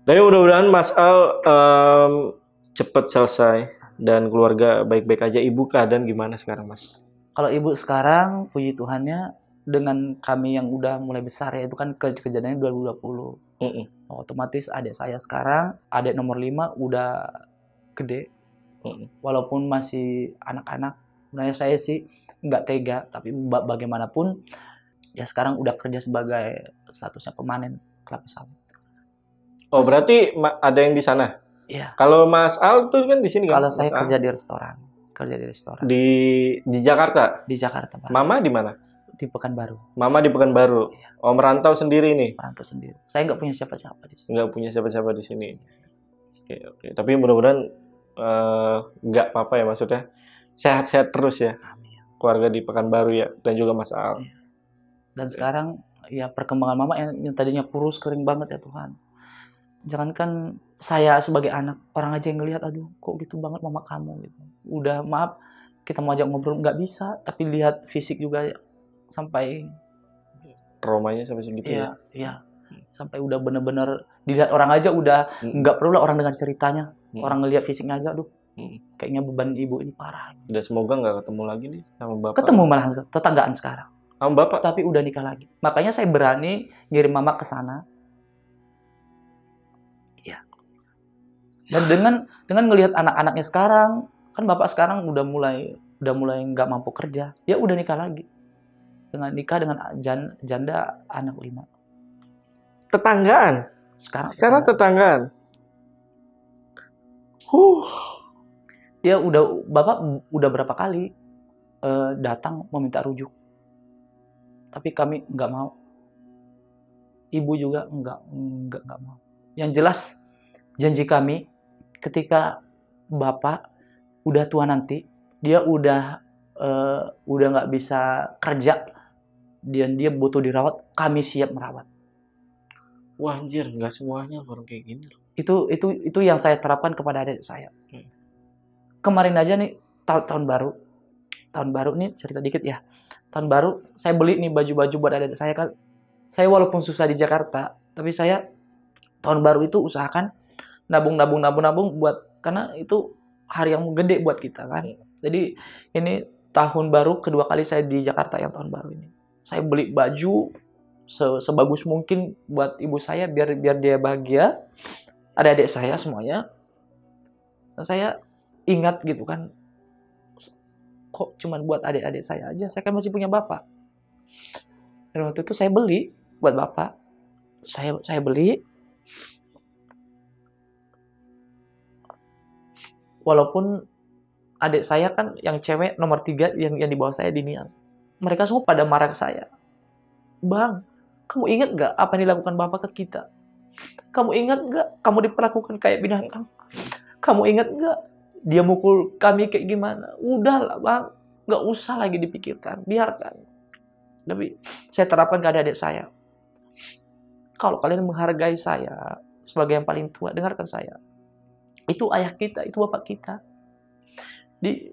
Tapi mudah-mudahan Mas Al cepat selesai dan keluarga baik-baik aja. Ibu keadaan gimana sekarang Mas? Kalau ibu sekarang, puji Tuhannya, dengan kami yang udah mulai besar ya, itu kan kejadiannya 2020. Otomatis adik saya sekarang, adik nomor 5 udah gede. Walaupun masih anak-anak, sebenarnya saya sih nggak tega, tapi bagaimanapun, ya sekarang udah kerja sebagai statusnya pemanen kelapa sawit. Oh, berarti ada yang di sana? Iya. Kalau Mas Al tuh kan di sini kan? Kalau saya kerja di restoran. Di Jakarta? Di Jakarta, Pak. Mama di mana? Di Pekanbaru. Mama di Pekanbaru. Iya. Oh, merantau sendiri nih? Merantau sendiri. Saya nggak punya siapa-siapa di sini. Nggak punya siapa-siapa di sini. Oke. Tapi mudah-mudahan nggak apa-apa ya maksudnya. Sehat-sehat terus ya. Amin. Keluarga di Pekanbaru ya. Dan juga Mas Al. Iya. Dan sekarang ya perkembangan mama yang tadinya kurus kering banget ya Tuhan. Jangankan saya sebagai anak, orang aja yang ngelihat, aduh kok gitu banget mama kamu gitu. Udah maaf, kita mau ajak ngobrol nggak bisa, tapi lihat fisik juga sampai traumanya sampai segitu ya. Iya. Sampai udah bener-bener dilihat orang aja udah nggak perlu lah orang dengar ceritanya. Orang ngelihat fisiknya aja, aduh kayaknya beban ibu ini parah. Dan semoga nggak ketemu lagi nih sama bapak. Ketemu malah tetanggaan sekarang. Sama bapak? Tapi udah nikah lagi. Makanya saya berani ngirim mama ke sana. Dan dengan ngelihat anak-anaknya sekarang, kan bapak sekarang udah mulai nggak mampu kerja, ya udah nikah lagi, nikah dengan janda anak 5. Tetanggaan. Sekarang tetanggaan. Bapak udah berapa kali datang meminta rujuk, tapi kami nggak mau. Ibu juga nggak mau. Yang jelas janji kami, ketika bapak udah tua nanti, dia udah nggak bisa kerja, dan dia butuh dirawat, kami siap merawat. Wah anjir, nggak semuanya orang kayak gini. Itu yang saya terapkan kepada adik saya. Kemarin aja nih tahun baru nih, cerita dikit ya. Tahun baru saya beli nih baju-baju buat adik saya kan. Saya walaupun susah di Jakarta, tapi saya tahun baru itu usahakan nabung buat, karena itu hari yang gede buat kita kan. Jadi ini tahun baru kedua kali saya di Jakarta yang tahun baru ini. Saya beli baju sebagus mungkin buat ibu saya biar dia bahagia. Ada adik saya semuanya. Dan saya ingat gitu kan, kok cuman buat adik-adik saya aja, saya kan masih punya bapak. Dan waktu itu saya beli buat bapak. Saya beli. Walaupun adik saya kan yang cewek nomor 3 yang di bawah saya dinias. Mereka semua pada marah ke saya. Bang, kamu ingat gak apa yang dilakukan bapak ke kita? Kamu ingat gak kamu diperlakukan kayak binatang? Kamu ingat gak dia mukul kami kayak gimana? Udahlah bang, gak usah lagi dipikirkan, biarkan. Tapi saya terapkan ke adik saya. Kalau kalian menghargai saya sebagai yang paling tua, dengarkan saya. Itu ayah kita, itu bapak kita.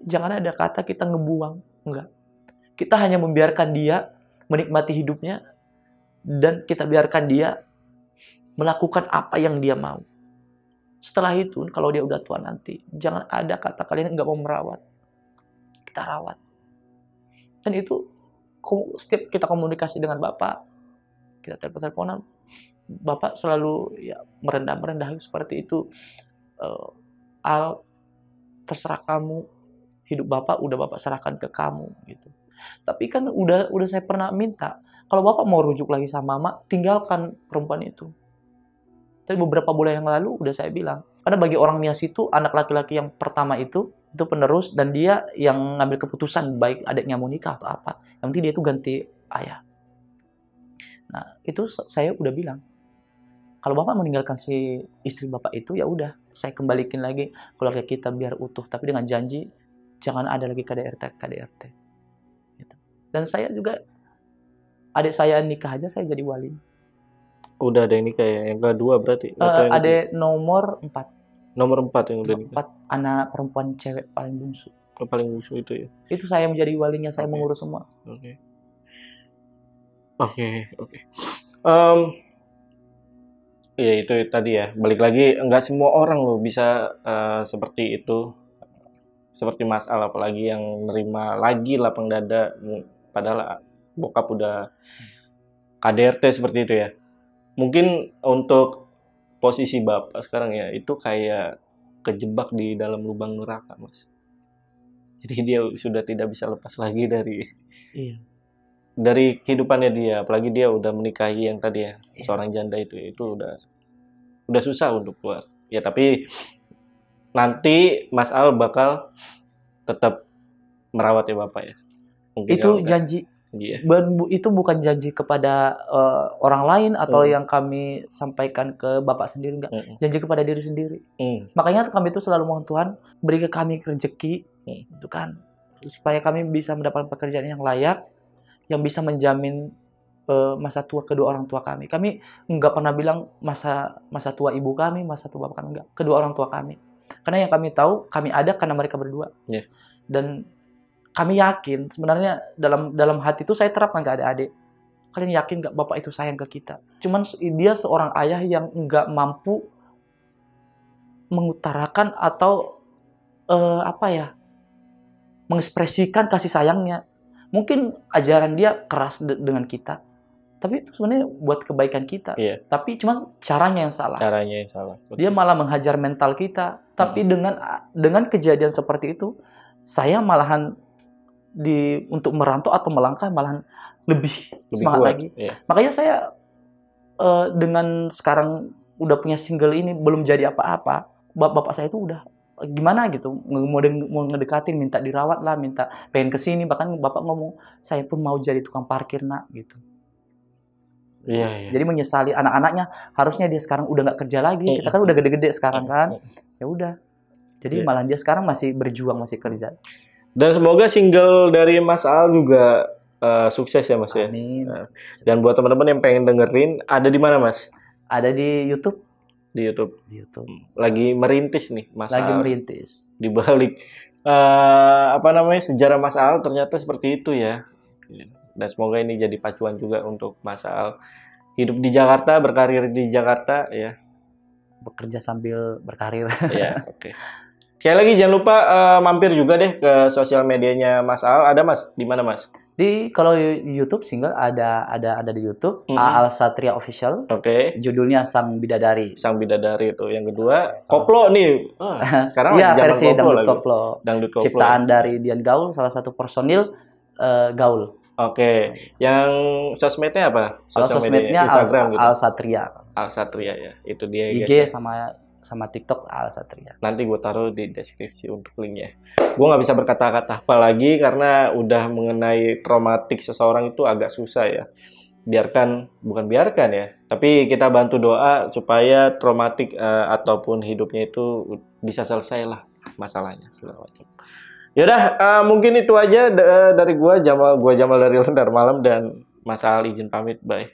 Jangan ada kata kita ngebuang, enggak. Kita hanya membiarkan dia menikmati hidupnya, dan kita biarkan dia melakukan apa yang dia mau. Setelah itu, kalau dia udah tua nanti, jangan ada kata kalian nggak mau merawat. Kita rawat. Dan itu, setiap kita komunikasi dengan bapak, kita telepon-teleponan, bapak selalu ya merendah seperti itu. Al, terserah kamu, hidup bapak udah bapak serahkan ke kamu gitu. Tapi kan udah saya pernah minta, kalau bapak mau rujuk lagi sama mama, tinggalkan perempuan itu. Tapi beberapa bulan yang lalu udah saya bilang, karena bagi orang Nias itu anak laki-laki yang pertama itu penerus, dan dia yang ngambil keputusan baik adiknya mau nikah atau apa. Yang penting dia itu ganti ayah. Nah, itu saya udah bilang, kalau bapak meninggalkan si istri bapak itu, ya udah, saya kembalikan lagi keluarga kita biar utuh, tapi dengan janji jangan ada lagi KDRT. Gitu. Dan saya juga, adik saya nikah aja saya jadi wali. Udah ada ini kayak yang kedua berarti? Adik nomor 4. Nomor 4 yang udah nikah? 4, anak perempuan cewek paling bungsu. Paling bungsu itu ya? Itu saya menjadi walinya, saya mengurus semua. Oke. Ya itu tadi ya, balik lagi, nggak semua orang loh bisa seperti itu. Seperti Mas Al, apalagi yang nerima lagi lapang dada, padahal bokap udah KDRT seperti itu ya. Mungkin untuk posisi bapak sekarang ya, itu kayak kejebak di dalam lubang neraka, Mas. Jadi dia sudah tidak bisa lepas lagi dari kehidupannya dia, apalagi dia udah menikahi yang tadi ya, seorang janda itu udah susah untuk keluar. Ya tapi nanti Mas Al bakal tetap merawat ya bapak ya. Mungkin itu janji. Itu bukan janji kepada orang lain atau yang kami sampaikan ke bapak sendiri, enggak. Janji kepada diri sendiri. Makanya kami itu selalu mohon Tuhan beri ke kami rezeki, itu kan, supaya kami bisa mendapatkan pekerjaan yang layak, yang bisa menjamin masa tua kedua orang tua kami. Kami enggak pernah bilang masa tua ibu kami, masa tua bapak kami, enggak. Kedua orang tua kami. Karena yang kami tahu, kami ada karena mereka berdua. Dan kami yakin sebenarnya dalam hati itu saya terapkan ke adik-adik. Kalian yakin nggak bapak itu sayang ke kita? Cuman dia seorang ayah yang nggak mampu mengutarakan atau mengekspresikan kasih sayangnya. Mungkin ajaran dia keras dengan kita, tapi itu sebenarnya buat kebaikan kita. Tapi cuma caranya yang salah. Dia malah menghajar mental kita. Tapi dengan kejadian seperti itu, saya malahan untuk merantau atau melangkah malahan lebih semangat kuat, lagi. Makanya saya dengan sekarang udah punya single ini belum jadi apa-apa. Bapak saya itu udah gimana gitu, mau ngedekatin, minta dirawat lah, minta pengen kesini, bahkan bapak ngomong saya pun mau jadi tukang parkir nak gitu. Jadi menyesali anak-anaknya, harusnya dia sekarang udah nggak kerja lagi. Kita kan udah gede-gede sekarang kan. Ya udah, Jadi malah dia sekarang masih berjuang, masih kerja. Dan semoga single dari Mas Al juga sukses ya Mas ya. Amin. Dan buat teman-teman yang pengen dengerin, ada di mana Mas? Ada di YouTube. Di YouTube. Di YouTube. Lagi merintis nih Mas Lagi Al. merintis. Di balik sejarah Mas Al ternyata seperti itu ya. Dan semoga ini jadi pacuan juga untuk Mas Al hidup di Jakarta, berkarir di Jakarta ya. Bekerja sambil berkarir. Ya, oke. Sekali lagi jangan lupa mampir juga deh ke sosial medianya Mas Al. Ada Mas? Di mana Mas? Kalau YouTube single ada di YouTube, Al Satria Official. Oke. Judulnya Sang Bidadari. Sang Bidadari itu. Yang kedua, koplo nih. Sekarang iya, lagi zaman versi koplo lagi. Dangdut Koplo. Ciptaan dari Dian Gaul, salah satu personil Gaul. Oke. Yang sosmednya apa? Sosmednya Instagram gitu. Al Satria. Al Satria ya. Itu dia IG guys. sama TikTok Al Satria. Nanti gue taruh di deskripsi untuk linknya. Gue nggak bisa berkata-kata apa lagi karena udah mengenai traumatik seseorang itu agak susah ya. Bukan biarkan ya, tapi kita bantu doa supaya traumatik ataupun hidupnya itu bisa selesai lah masalahnya segala macam. Yaudah, mungkin itu aja dari gue Jamal dari Lentera Malam, dan Mas Al izin pamit, bye.